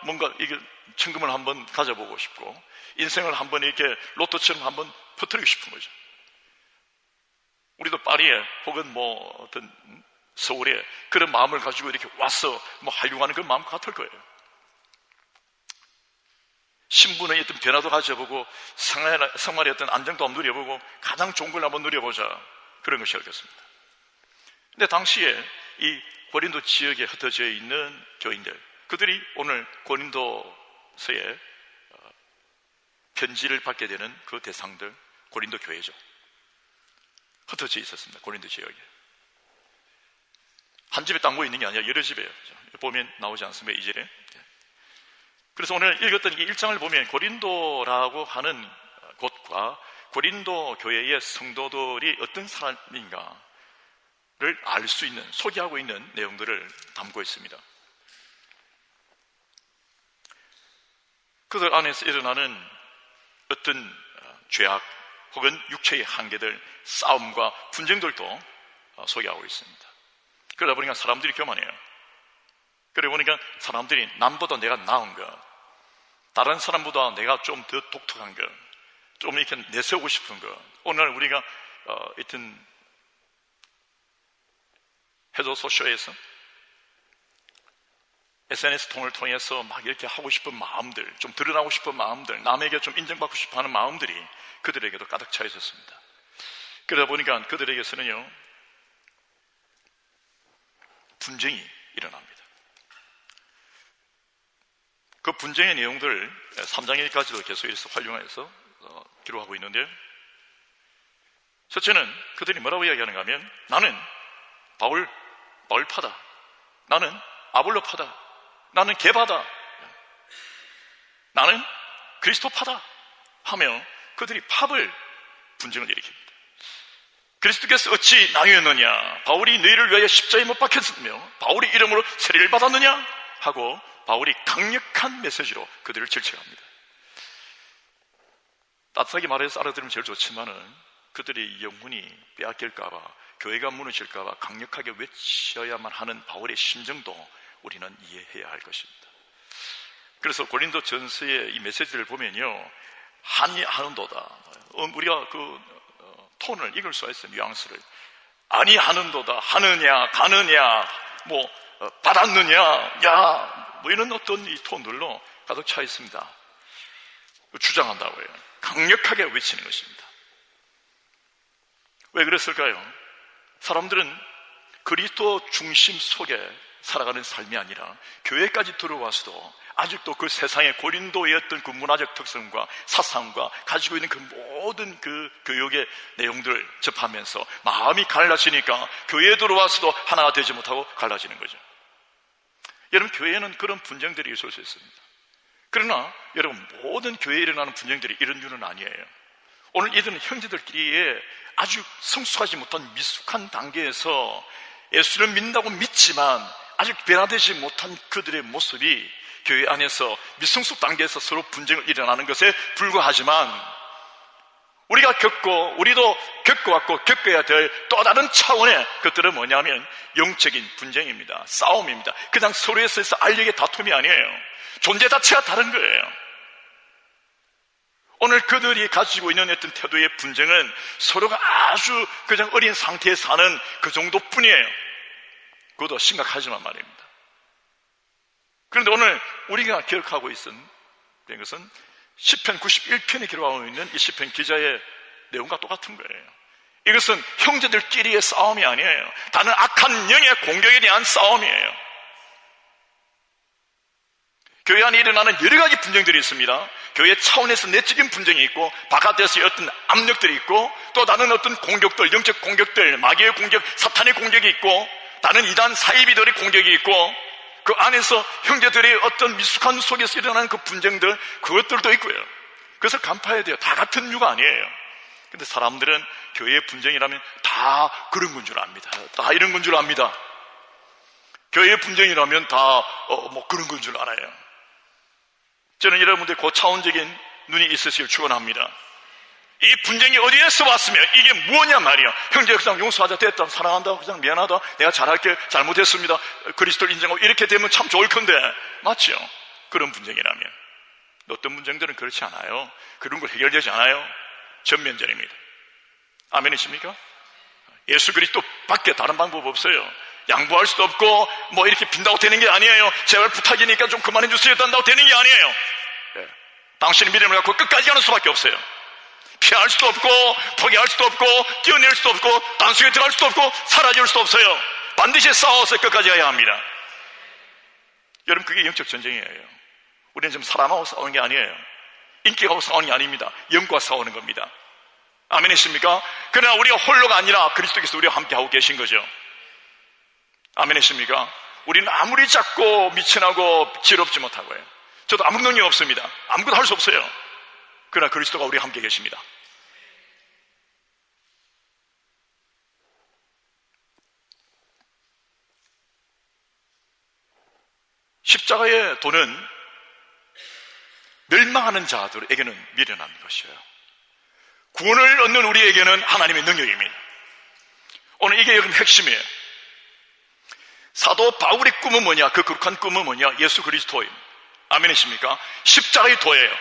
뭔가 이게 천금을 한번 가져보고 싶고, 인생을 한번 이렇게 로또처럼 한번 퍼뜨리고 싶은 거죠. 우리도 파리에 혹은 뭐 어떤 서울에 그런 마음을 가지고 이렇게 와서 뭐 하려고 하는 그런 마음 같을 거예요. 신분의 어떤 변화도 가져보고, 생활의 어떤 안정도 한번 누려보고, 가장 좋은 걸 한번 누려보자, 그런 것이었겠습니다. 근데 당시에 이 고린도 지역에 흩어져 있는 교인들, 그들이 오늘 고린도서에 편지를 받게 되는 그 대상들, 고린도 교회죠. 흩어져 있었습니다. 고린도 지역에 한 집에 딱 모여 있는 게 아니라 여러 집에요. 보면 나오지 않습니까? 이 절에. 그래서 오늘 읽었던 이 1장을 보면 고린도라고 하는 곳과 고린도 교회의 성도들이 어떤 사람인가를 알 수 있는, 소개하고 있는 내용들을 담고 있습니다. 그들 안에서 일어나는 어떤 죄악 혹은 육체의 한계들, 싸움과 분쟁들도 소개하고 있습니다. 그러다 보니까 사람들이 교만해요. 그러다 보니까 사람들이 남보다 내가 나은 것, 다른 사람보다 내가 좀 더 독특한 것, 좀 이렇게 내세우고 싶은 것. 오늘 우리가 하여튼 해도 소쇼에서 SNS 통을 통해서 막 이렇게 하고 싶은 마음들, 좀 드러나고 싶은 마음들, 남에게 좀 인정받고 싶어 하는 마음들이 그들에게도 가득 차 있었습니다. 그러다 보니까 그들에게서는요, 분쟁이 일어납니다. 그 분쟁의 내용들 3장 1까지도 계속 이래서 활용해서 기록하고 있는데, 첫째는 그들이 뭐라고 이야기하는가 하면, 나는 바울파다, 나는 아볼로파다, 나는 게바다, 나는 그리스도파다 하며 그들이 분쟁을 일으킵니다. 그리스도께서 어찌 나뉘었느냐, 바울이 너희를 위하여 십자가에 못 박혔으며 바울이 이름으로 세례를 받았느냐 하고 바울이 강력한 메시지로 그들을 질책합니다. 따뜻하게 말해서 알아들으면 제일 좋지만은 그들의 영혼이 빼앗길까봐, 교회가 무너질까봐 강력하게 외쳐야만 하는 바울의 심정도 우리는 이해해야 할 것입니다. 그래서 고린도 전서의 이 메시지를 보면요, 아니하는도다, 우리가 톤을 읽을 수가 있어요. 뉘앙스를. 아니하는도다, 하느냐, 가느냐, 받았느냐, 야, 이런 어떤 이 톤들로 가득 차 있습니다. 주장한다고 해요. 강력하게 외치는 것입니다. 왜 그랬을까요? 사람들은 그리스도 중심 속에 살아가는 삶이 아니라 교회까지 들어와서도 아직도 그 세상의 고린도의 어떤 그 문화적 특성과 사상과 가지고 있는 그 모든 그 교육의 내용들을 접하면서 마음이 갈라지니까 교회에 들어와서도 하나가 되지 못하고 갈라지는 거죠. 여러분, 교회에는 그런 분쟁들이 있을 수 있습니다. 그러나 여러분, 모든 교회에 일어나는 분쟁들이 이런 류는 아니에요. 오늘 이들은 형제들끼리의 아주 성숙하지 못한 미숙한 단계에서 예수를 믿는다고 믿지만 아직 변화되지 못한 그들의 모습이 교회 안에서 미성숙 단계에서 서로 분쟁을 일어나는 것에 불과하지만, 우리도 겪어왔고 겪어야 될 또 다른 차원의 것들은 뭐냐면 영적인 분쟁입니다. 싸움입니다. 그냥 서로에 있어서 알력의 다툼이 아니에요. 존재 자체가 다른 거예요. 오늘 그들이 가지고 있는 어떤 태도의 분쟁은 서로가 아주 그냥 어린 상태에 사는 그 정도뿐이에요. 그것도 심각하지만 말입니다. 그런데 오늘 우리가 기억하고 있는 것은 시편 91편에 기록하고 있는 이 시편 기자의 내용과 똑같은 거예요. 이것은 형제들끼리의 싸움이 아니에요. 다른 악한 영의 공격에 대한 싸움이에요. 교회 안에 일어나는 여러 가지 분쟁들이 있습니다. 교회 차원에서 내적인 분쟁이 있고, 바깥에서 어떤 압력들이 있고, 또 다른 어떤 공격들, 영적 공격들, 마귀의 공격, 사탄의 공격이 있고, 다른 이단 사이비들의 공격이 있고, 그 안에서 형제들의 어떤 미숙한 속에서 일어나는 그 분쟁들, 그것들도 있고요. 그것을 간파해야 돼요. 다 같은 류가 아니에요. 근데 사람들은 교회의 분쟁이라면 다 그런 건 줄 압니다. 다 이런 건 줄 압니다. 교회의 분쟁이라면 다 그런 건 줄 알아요. 저는 여러분들 고차원적인 눈이 있으시길 축원합니다. 이 분쟁이 어디에서 왔으며 이게 뭐냐 말이야. 형제 그냥 용서하자, 됐다, 사랑한다, 그냥 미안하다, 내가 잘할게, 잘못했습니다, 그리스도를 인정하고 이렇게 되면 참 좋을 건데, 맞죠? 그런 분쟁이라면. 어떤 분쟁들은 그렇지 않아요. 그런 걸 해결되지 않아요. 전면전입니다. 아멘이십니까? 예수 그리스도 밖에 다른 방법 없어요. 양보할 수도 없고 이렇게 빈다고 되는 게 아니에요. 제발 부탁이니까 좀 그만해 주세요 한다고 되는 게 아니에요. 당신의 믿음을 갖고 끝까지 가는 수밖에 없어요. 피할 수도 없고 포기할 수도 없고 뛰어낼 수도 없고 단속에 들어갈 수도 없고 사라질 수도 없어요. 반드시 싸워서 끝까지 가야 합니다. 여러분, 그게 영적 전쟁이에요. 우리는 지금 사람하고 싸우는 게 아니에요. 인격하고 싸우는 게 아닙니다. 영과 싸우는 겁니다. 아멘이십니까? 그러나 우리가 홀로가 아니라 그리스도께서 우리와 함께하고 계신 거죠. 아멘이십니까? 우리는 아무리 작고 미천하고 지혜롭지 못하고요, 저도 아무 능력 없습니다. 아무것도 할 수 없어요. 그러나 그리스도가 우리와 함께 계십니다. 십자가의 도는 멸망하는 자들에게는 미련한 것이에요. 구원을 얻는 우리에게는 하나님의 능력입니다. 오늘 이게 여러분 핵심이에요. 사도 바울의 꿈은 뭐냐? 그 거룩한 꿈은 뭐냐? 예수 그리스도입니다. 아멘이십니까? 십자가의 도예요.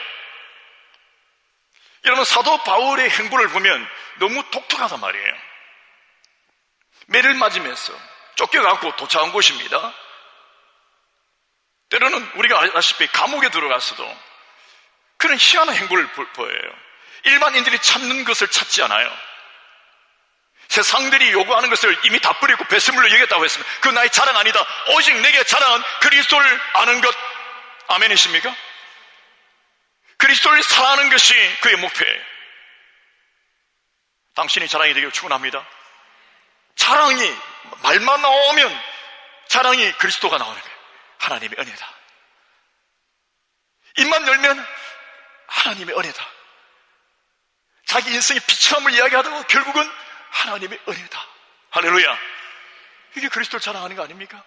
여러분, 사도 바울의 행보를 보면 너무 독특하단 말이에요. 매를 맞으면서 쫓겨가고 도착한 곳입니다. 때로는 우리가 아시다시피 감옥에 들어갔어도 그런 희한한 행보를 보여요. 일반인들이 찾는 것을 찾지 않아요. 세상들이 요구하는 것을 이미 다 버리고 배설물로 여겼다고 했습니다. 그 나의 자랑 아니다. 오직 내게 자랑은 그리스도를 아는 것. 아멘이십니까? 그리스도를 사랑하는 것이 그의 목표예요. 당신이 자랑이 되기를 축원합니다. 자랑이, 말만 나오면 자랑이 그리스도가 나오는 거예요. 하나님의 은혜다. 입만 열면 하나님의 은혜다. 자기 인생의 비참함을 이야기하다가 결국은 하나님의 은혜다. 할렐루야. 이게 그리스도를 자랑하는 거 아닙니까?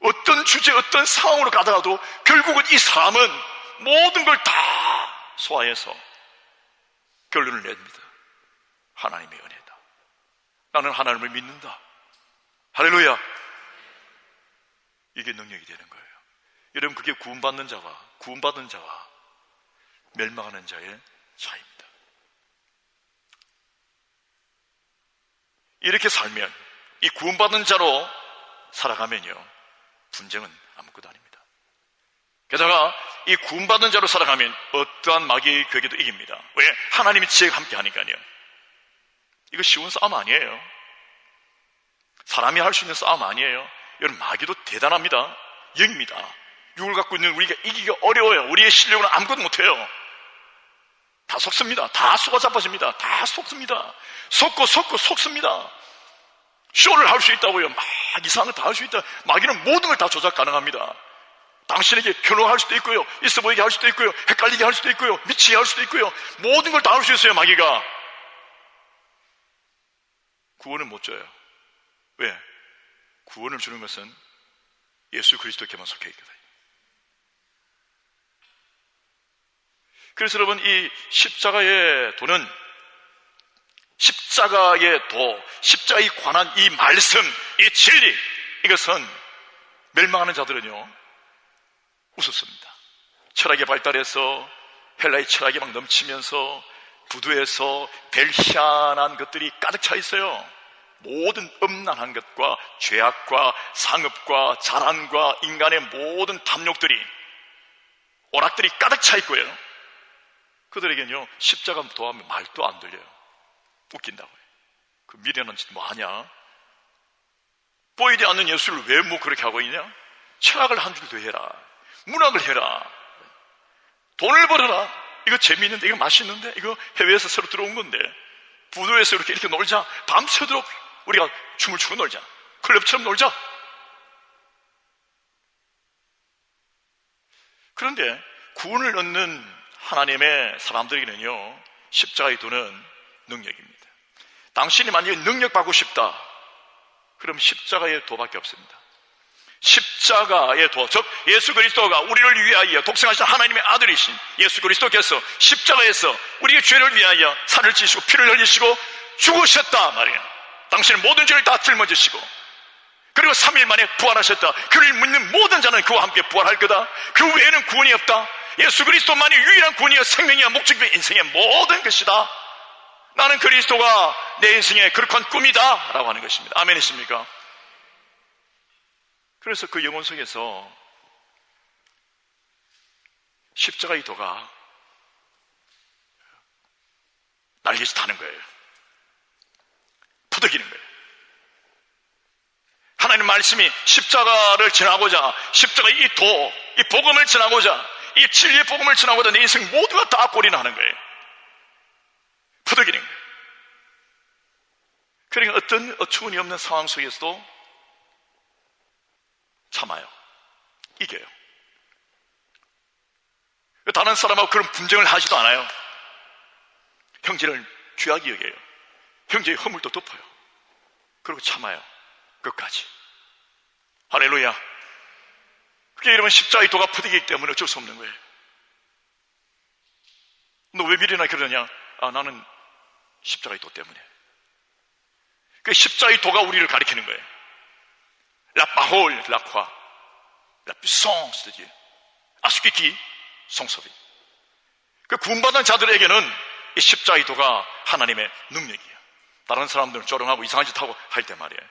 어떤 주제, 어떤 상황으로 가더라도 결국은 이 사람은 모든 걸 다 소화해서 결론을 냅니다. 하나님의 은혜다. 나는 하나님을 믿는다. 할렐루야. 이게 능력이 되는 거예요. 여러분, 그게 구원받는 자와 멸망하는 자의 차이입니다. 이렇게 살면, 이 구원받는 자로 살아가면요, 분쟁은 아무것도 아닙니다. 게다가 이 구원받는 자로 살아가면 어떠한 마귀의 괴계도 이깁니다. 왜? 하나님의 지혜가 함께 하니까요. 이거 쉬운 싸움 아니에요. 사람이 할 수 있는 싸움 아니에요. 여러분, 마귀도 대단합니다. 영입니다. 육을 갖고 있는 우리가 이기기가 어려워요. 우리의 실력은 아무것도 못해요. 다 속습니다. 다 속아 잡아집니다. 다 속습니다. 속습니다. 쇼를 할 수 있다고요. 막 이상한 거 다 할 수 있다. 마귀는 모든 걸 다 조작 가능합니다. 당신에게 변호할 수도 있고요, 있어 보이게 할 수도 있고요, 헷갈리게 할 수도 있고요, 미치게 할 수도 있고요, 모든 걸 다 할 수 있어요. 마귀가. 구원을 못 줘요. 왜? 구원을 주는 것은 예수 그리스도께만 속해 있거든요. 그래서 여러분, 이 십자가의 도는, 십자가의 도, 십자가에 관한 이 말씀, 이 진리, 이것은 멸망하는 자들은요, 우습습니다. 철학이 발달해서 헬라의 철학이 막 넘치면서 부두에서 별 희한한 것들이 가득 차 있어요. 모든 음란한 것과 죄악과 상업과 자랑과 인간의 모든 탐욕들이, 오락들이 가득 차 있고요. 그들에게는요, 십자가 도하면 말도 안 들려요. 웃긴다고요. 그 미래는 뭐하냐? 보이지 않는 예수를 왜 뭐 그렇게 하고 있냐? 철학을 한 줄 더 해라, 문학을 해라, 돈을 벌어라. 이거 재미있는데, 이거 맛있는데, 이거 해외에서 새로 들어온 건데, 부두에서 이렇게 놀자. 밤새도록 우리가 춤을 추고 놀자. 클럽처럼 놀자. 그런데 구원을 얻는 하나님의 사람들에게는요, 십자가의 도는 능력입니다. 당신이 만약에 능력 받고 싶다, 그럼 십자가의 도밖에 없습니다. 십자가의 도, 즉 예수 그리스도가 우리를 위하여 독생하신 하나님의 아들이신 예수 그리스도께서 십자가에서 우리의 죄를 위하여 살을 찌시고 피를 흘리시고 죽으셨다 말이에요. 당신의 모든 죄를 다 짊어지시고, 그리고 3일 만에 부활하셨다. 그를 믿는 모든 자는 그와 함께 부활할 거다. 그 외에는 구원이 없다. 예수 그리스도만이 유일한 구원이여 생명이야 목적이며 인생의 모든 것이다. 나는 그리스도가 내 인생의 거룩한 꿈이다 라고 하는 것입니다. 아멘이십니까? 그래서 그 영혼 속에서 십자가의 도가 날개짓 하는 거예요. 부득이는 거예요. 하나님 말씀이 십자가를 지나고자, 십자가의 이 도, 이 복음을 지나고자, 이 진리의 복음을 지나고자 내 인생 모두가 다 골인하는 거예요. 부득이는 거예요. 그러니까 어떤 어처구니 없는 상황 속에서도 참아요. 이겨요. 다른 사람하고 그런 분쟁을 하지도 않아요. 형제를 죄악이 여겨요. 형제의 허물도 덮어요. 그리고 참아요. 끝까지. 할렐루야. 그게 여러분, 십자가의 도가 부딪히기 때문에 어쩔 수 없는 거예요. 너 왜 미래나 그러냐? 나는 십자가의 도 때문에. 그 십자가의 도가 우리를 가리키는 거예요. La parole, la croix, la puissance de Dieu. À ceux qui sont sauvés. 그 구원받은 자들에게는 이 십자가의 도가 하나님의 능력이에요. 다른 사람들은 조롱하고 이상한 짓 하고 할 때 말이에요.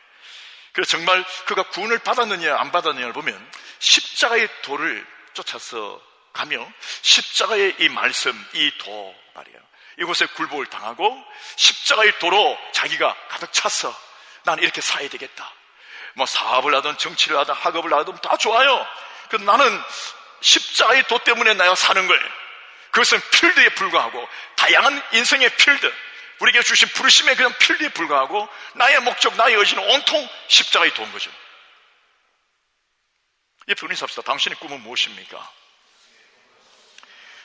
그래서 정말 그가 구원을 받았느냐 안 받았느냐를 보면 십자가의 도를 쫓아서 가며 십자가의 이 말씀, 이 도 말이에요. 이곳에 굴복을 당하고 십자가의 도로 자기가 가득 차서 나는 이렇게 살아야 되겠다. 뭐 사업을 하든 정치를 하든 학업을 하든 다 좋아요. 그래서 나는 십자가의 도 때문에 내가 사는 거예요. 그것은 필드에 불과하고, 다양한 인생의 필드, 우리에게 주신 부르심의 그런 필드에 불과하고, 나의 목적, 나의 의지는 온통 십자가의 도인 거죠. 이 분이 삽시다. 당신의 꿈은 무엇입니까?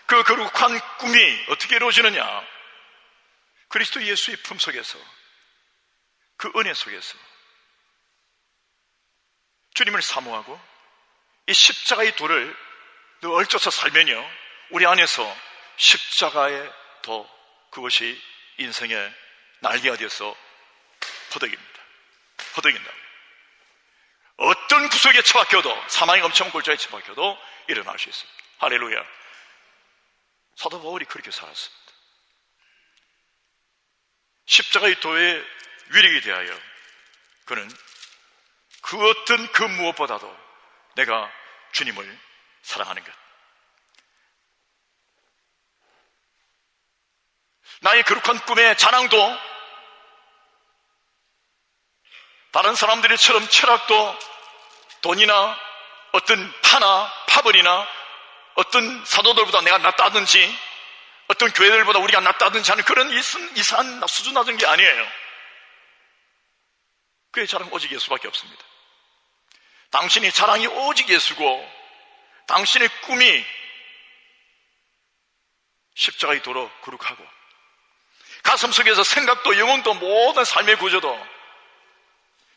그 거룩한 꿈이 어떻게 이루어지느냐? 그리스도 예수의 품 속에서, 그 은혜 속에서 주님을 사모하고 이 십자가의 도를 늘 쫓아 살면요, 우리 안에서 십자가의 도, 그것이 인생의 날개가 되어서 퍼덕입니다. 퍼덕인다. 어떤 구석에 처박혀도, 사망의 엄청난 골짜기에 처박혀도 일어날 수 있습니다. 할렐루야. 사도 바울이 그렇게 살았습니다. 십자가의 도의 위력에 대하여 그는 그 어떤 그 무엇보다도 내가 주님을 사랑하는 것, 나의 거룩한 꿈의 자랑도 다른 사람들처럼 철학도 돈이나 어떤 파나 파벌이나 어떤 사도들보다 내가 낫다든지 어떤 교회들보다 우리가 낫다든지 하는 그런 이상한 수준 낮은 게 아니에요. 그의 자랑 오직 예수밖에 없습니다. 당신의 자랑이 오직 예수고 당신의 꿈이 십자가의 도로 거룩하고 가슴속에서 생각도 영혼도 모든 삶의 구조도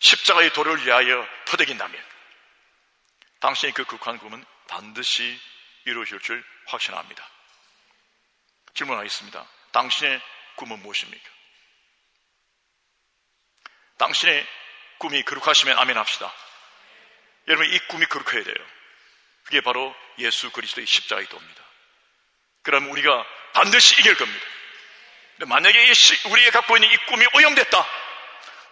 십자가의 도를 위하여 퍼덕인다면 당신의 그 거룩한 꿈은 반드시 이루어질 줄 확신합니다. 질문하겠습니다. 당신의 꿈은 무엇입니까? 당신의 꿈이 거룩하시면 아멘 합시다. 여러분, 이 꿈이 거룩해야 돼요. 그게 바로 예수 그리스도의 십자가의 도입니다. 그러면 우리가 반드시 이길 겁니다. 만약에 우리가 갖고 있는 이 꿈이 오염됐다,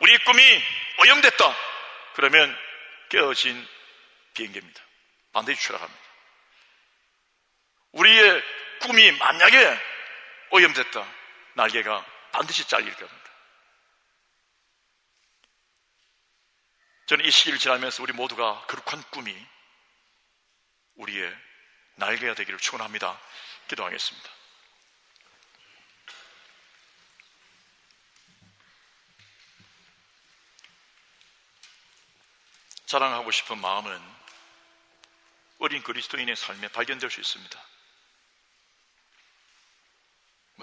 우리의 꿈이 오염됐다, 그러면 깨어진 비행기입니다. 반드시 추락합니다. 우리의 꿈이 만약에 오염됐다, 날개가 반드시 잘릴 겁니다. 저는 이 시기를 지나면서 우리 모두가 거룩한 꿈이 우리의 날개가 되기를 축원합니다. 기도하겠습니다. 자랑하고 싶은 마음은 어린 그리스도인의 삶에 발견될 수 있습니다.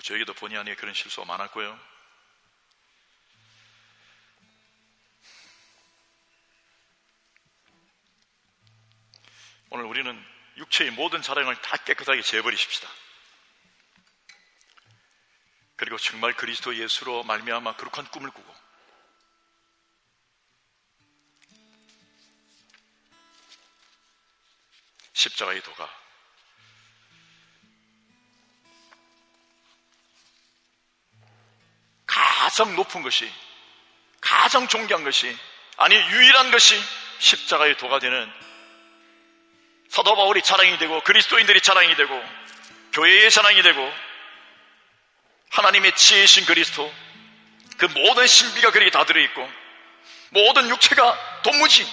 저에게도 본의 아니게 그런 실수가 많았고요. 오늘 우리는 육체의 모든 자랑을 다 깨끗하게 제어버리십시다. 그리고 정말 그리스도 예수로 말미암아 거룩한 꿈을 꾸고 십자가의 도가 가장 높은 것이, 가장 존귀한 것이, 아니 유일한 것이 십자가의 도가 되는 사도 바울이 자랑이 되고 그리스도인들이 자랑이 되고 교회의 자랑이 되고 하나님의 지혜이신 그리스도, 그 모든 신비가 거기에 다 들어있고 모든 육체가 도무지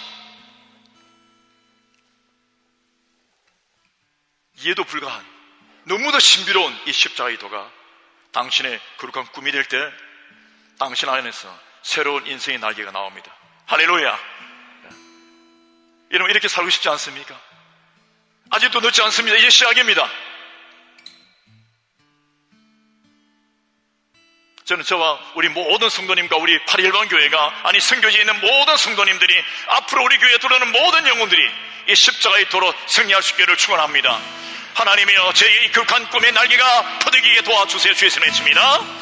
이해도 불가한 너무도 신비로운 이 십자가의 도가 당신의 거룩한 꿈이 될 때 당신 안에서 새로운 인생의 날개가 나옵니다. 할렐루야. 여러분, 이렇게 살고 싶지 않습니까? 아직도 늦지 않습니다. 이제 시작입니다. 저는 저와 우리 모든 성도님과 우리 8.1번 교회가, 아니 선교지에 있는 모든 성도님들이, 앞으로 우리 교회에 들어오는 모든 영혼들이 이 십자가의 도로 승리할 수 있기를 축원합니다. 하나님이여, 저희의 이 극한 꿈의 날개가 퍼득이게 도와주세요. 주의 이름으로 외칩니다.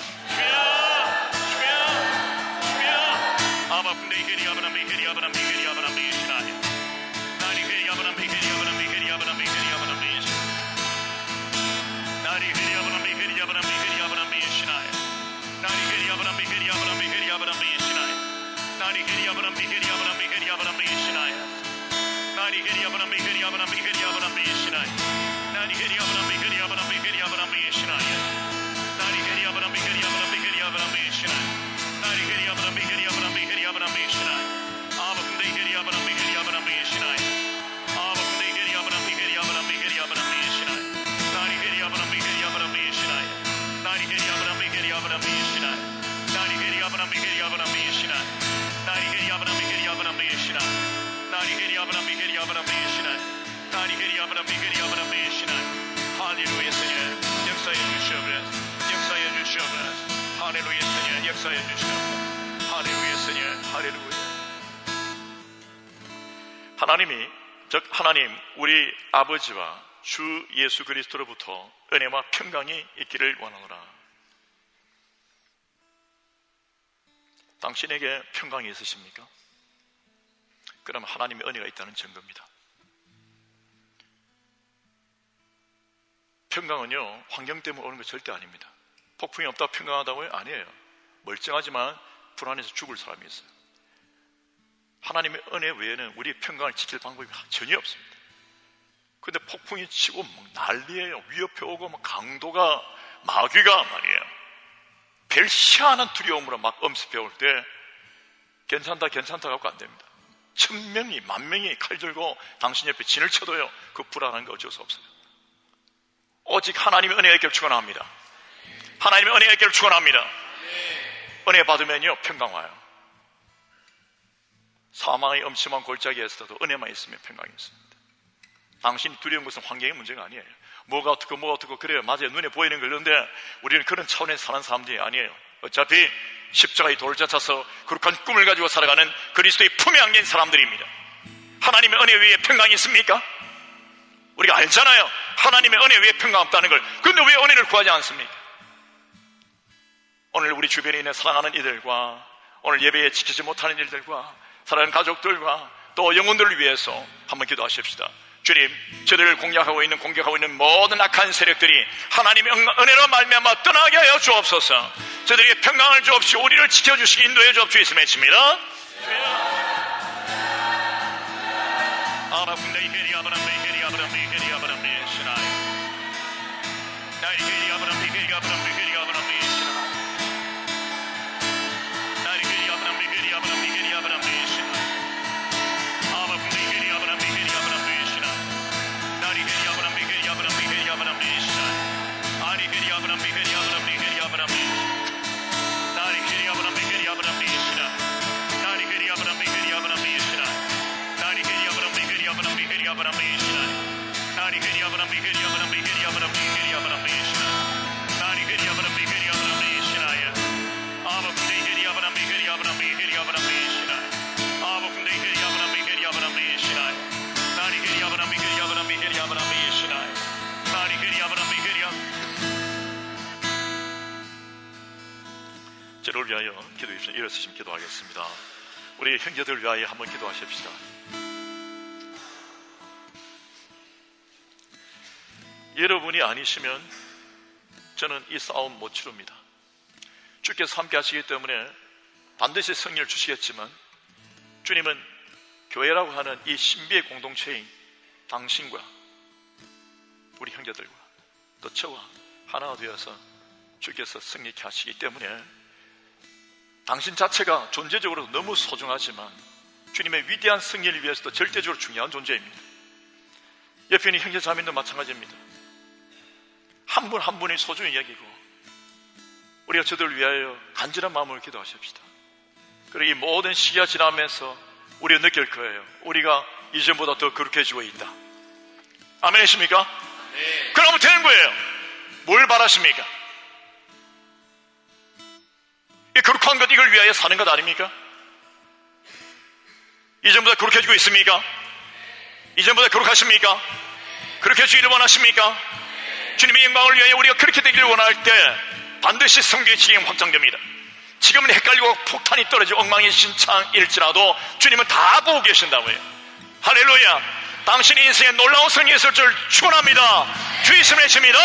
할렐루야, Señor, 역사해 주시옵소서. 할렐루야, Señor, 역사해 주시옵소서. 할렐루야, Señor, 할렐루야. 하나님이, 즉 하나님 우리 아버지와 주 예수 그리스도로부터 은혜와 평강이 있기를 원하노라. 당신에게 평강이 있으십니까? 그러면 하나님의 은혜가 있다는 증거입니다. 평강은요, 환경 때문에 오는 거 절대 아닙니다. 폭풍이 없다고 평강하다고요? 아니에요. 멀쩡하지만 불안해서 죽을 사람이 있어요. 하나님의 은혜 외에는 우리의 평강을 지킬 방법이 전혀 없습니다. 근데 폭풍이 치고 막 난리예요. 위협해 오고 막 강도가, 마귀가 말이에요, 별 희한한 두려움으로 막 엄습해 올 때 괜찮다 갖고 안 됩니다. 1000명이 10,000명이 칼 들고 당신 옆에 진을 쳐도요, 그 불안한 거 어쩔 수 없어요. 오직 하나님의 은혜가 있기를 축원합니다. 하나님의 은혜가 있기를 축원합니다. 은혜 받으면요, 평강 와요. 사망의 엄침한 골짜기에서도 은혜만 있으면 평강이 있습니다. 당신이 두려운 것은 환경의 문제가 아니에요. 뭐가 어떻고 그래요. 맞아요. 눈에 보이는 거. 그런데 우리는 그런 차원에서 사는 사람들이 아니에요. 어차피 십자가의 돌을 쫓아서 거룩한 꿈을 가지고 살아가는 그리스도의 품에 안긴 사람들입니다. 하나님의 은혜 위에 평강이 있습니까? 우리가 알잖아요. 하나님의 은혜 위에 평강 없다는 걸. 그런데 왜 은혜를 구하지 않습니까? 오늘 우리 주변에 있는 사랑하는 이들과 오늘 예배에 지키지 못하는 일들과 사랑하는 가족들과 또 영혼들을 위해서 한번 기도하십시다. 주님, 저들을 공격하고 있는 모든 악한 세력들이 하나님의 은혜로 말미암아 떠나게 하여 주옵소서. 저들에게 평강을 주옵시고 우리를 지켜주시기 인도해 주옵소서. 예수 맺습니다. 저를 위하여 기도해 주십시오. 일어서시면 기도하겠습니다. 우리 형제들 위하여 한번 기도하십시다. 여러분이 아니시면 저는 이 싸움 못 치릅니다. 주께서 함께 하시기 때문에 반드시 승리를 주시겠지만 주님은 교회라고 하는 이 신비의 공동체인 당신과 우리 형제들과 또 저와 하나가 되어서 주께서 승리케 하시기 때문에 당신 자체가 존재적으로 너무 소중하지만 주님의 위대한 승리를 위해서도 절대적으로 중요한 존재입니다. 옆에 있는 형제 자매도 마찬가지입니다. 한 분 한 분이 소중히 여기고 우리가 저들을 위하여 간절한 마음으로 기도하십시다. 그리고 이 모든 시기가 지나면서 우리가 느낄 거예요. 우리가 이전보다 더 거룩해지고 있다. 아멘이십니까? 네. 그러면 되는 거예요. 뭘 바라십니까? 이 거룩한 것, 이걸 위하여 사는 것 아닙니까? 이전보다 거룩해지고 있습니까? 이전보다 거룩하십니까? 거룩해지기를 원하십니까? 주님의 영광을 위하여 우리가 그렇게 되기를 원할 때 반드시 성경의 지경이 확정됩니다. 지금은 헷갈리고 폭탄이 떨어지고 엉망진창일지라도 주님은 다 보고 계신다고요. 할렐루야. 당신의 인생에 놀라운 승리가 있을 줄 축원합니다. 주 이름 외칩니다.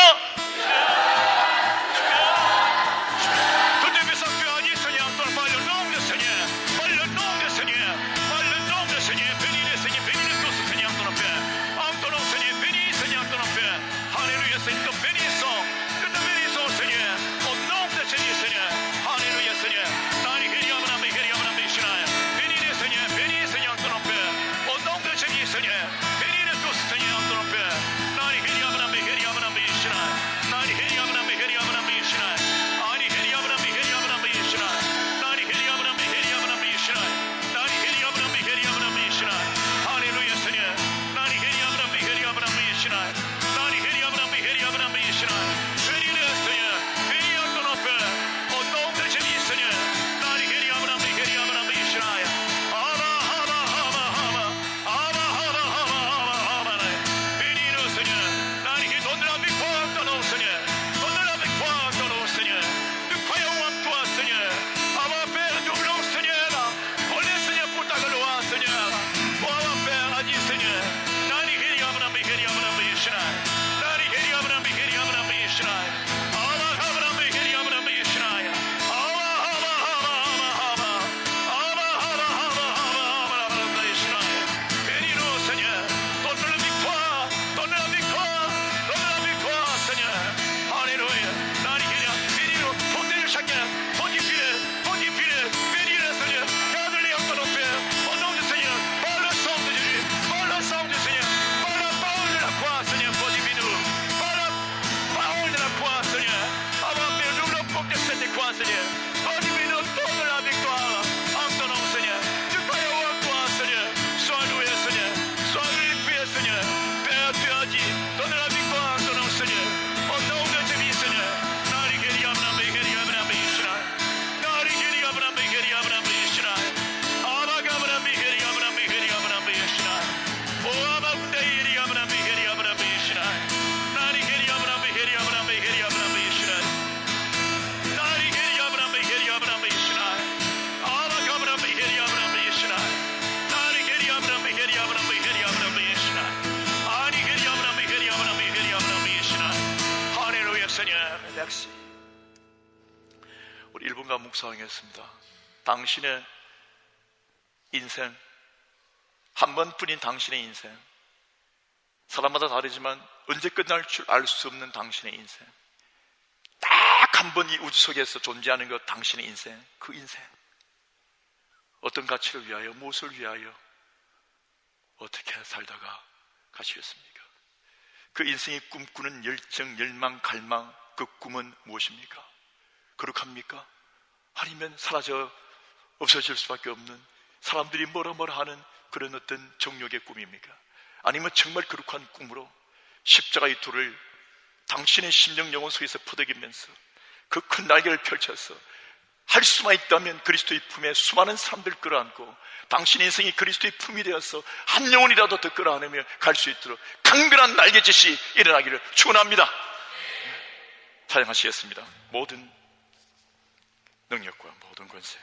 우리 1분간 묵상하겠습니다. 당신의 인생, 한 번뿐인 당신의 인생, 사람마다 다르지만 언제 끝날 줄 알 수 없는 당신의 인생, 딱 한 번 이 우주 속에서 존재하는 것, 당신의 인생, 그 인생, 어떤 가치를 위하여, 무엇을 위하여 어떻게 살다가 가시겠습니까? 그 인생이 꿈꾸는 열정, 열망, 갈망, 그 꿈은 무엇입니까? 거룩합니까? 아니면 사라져 없어질 수밖에 없는, 사람들이 뭐라 하는 그런 어떤 정욕의 꿈입니까? 아니면 정말 거룩한 꿈으로 십자가의 돌을 당신의 심령 영혼 속에서 퍼덕이면서 그 큰 날개를 펼쳐서 할 수만 있다면 그리스도의 품에 수많은 사람들 끌어안고 당신 인생이 그리스도의 품이 되어서 한 영혼이라도 더 끌어안으며 갈 수 있도록 강건한 날개짓이 일어나기를 축원합니다. 찬양하시겠습니다. 모든 능력과 모든 권세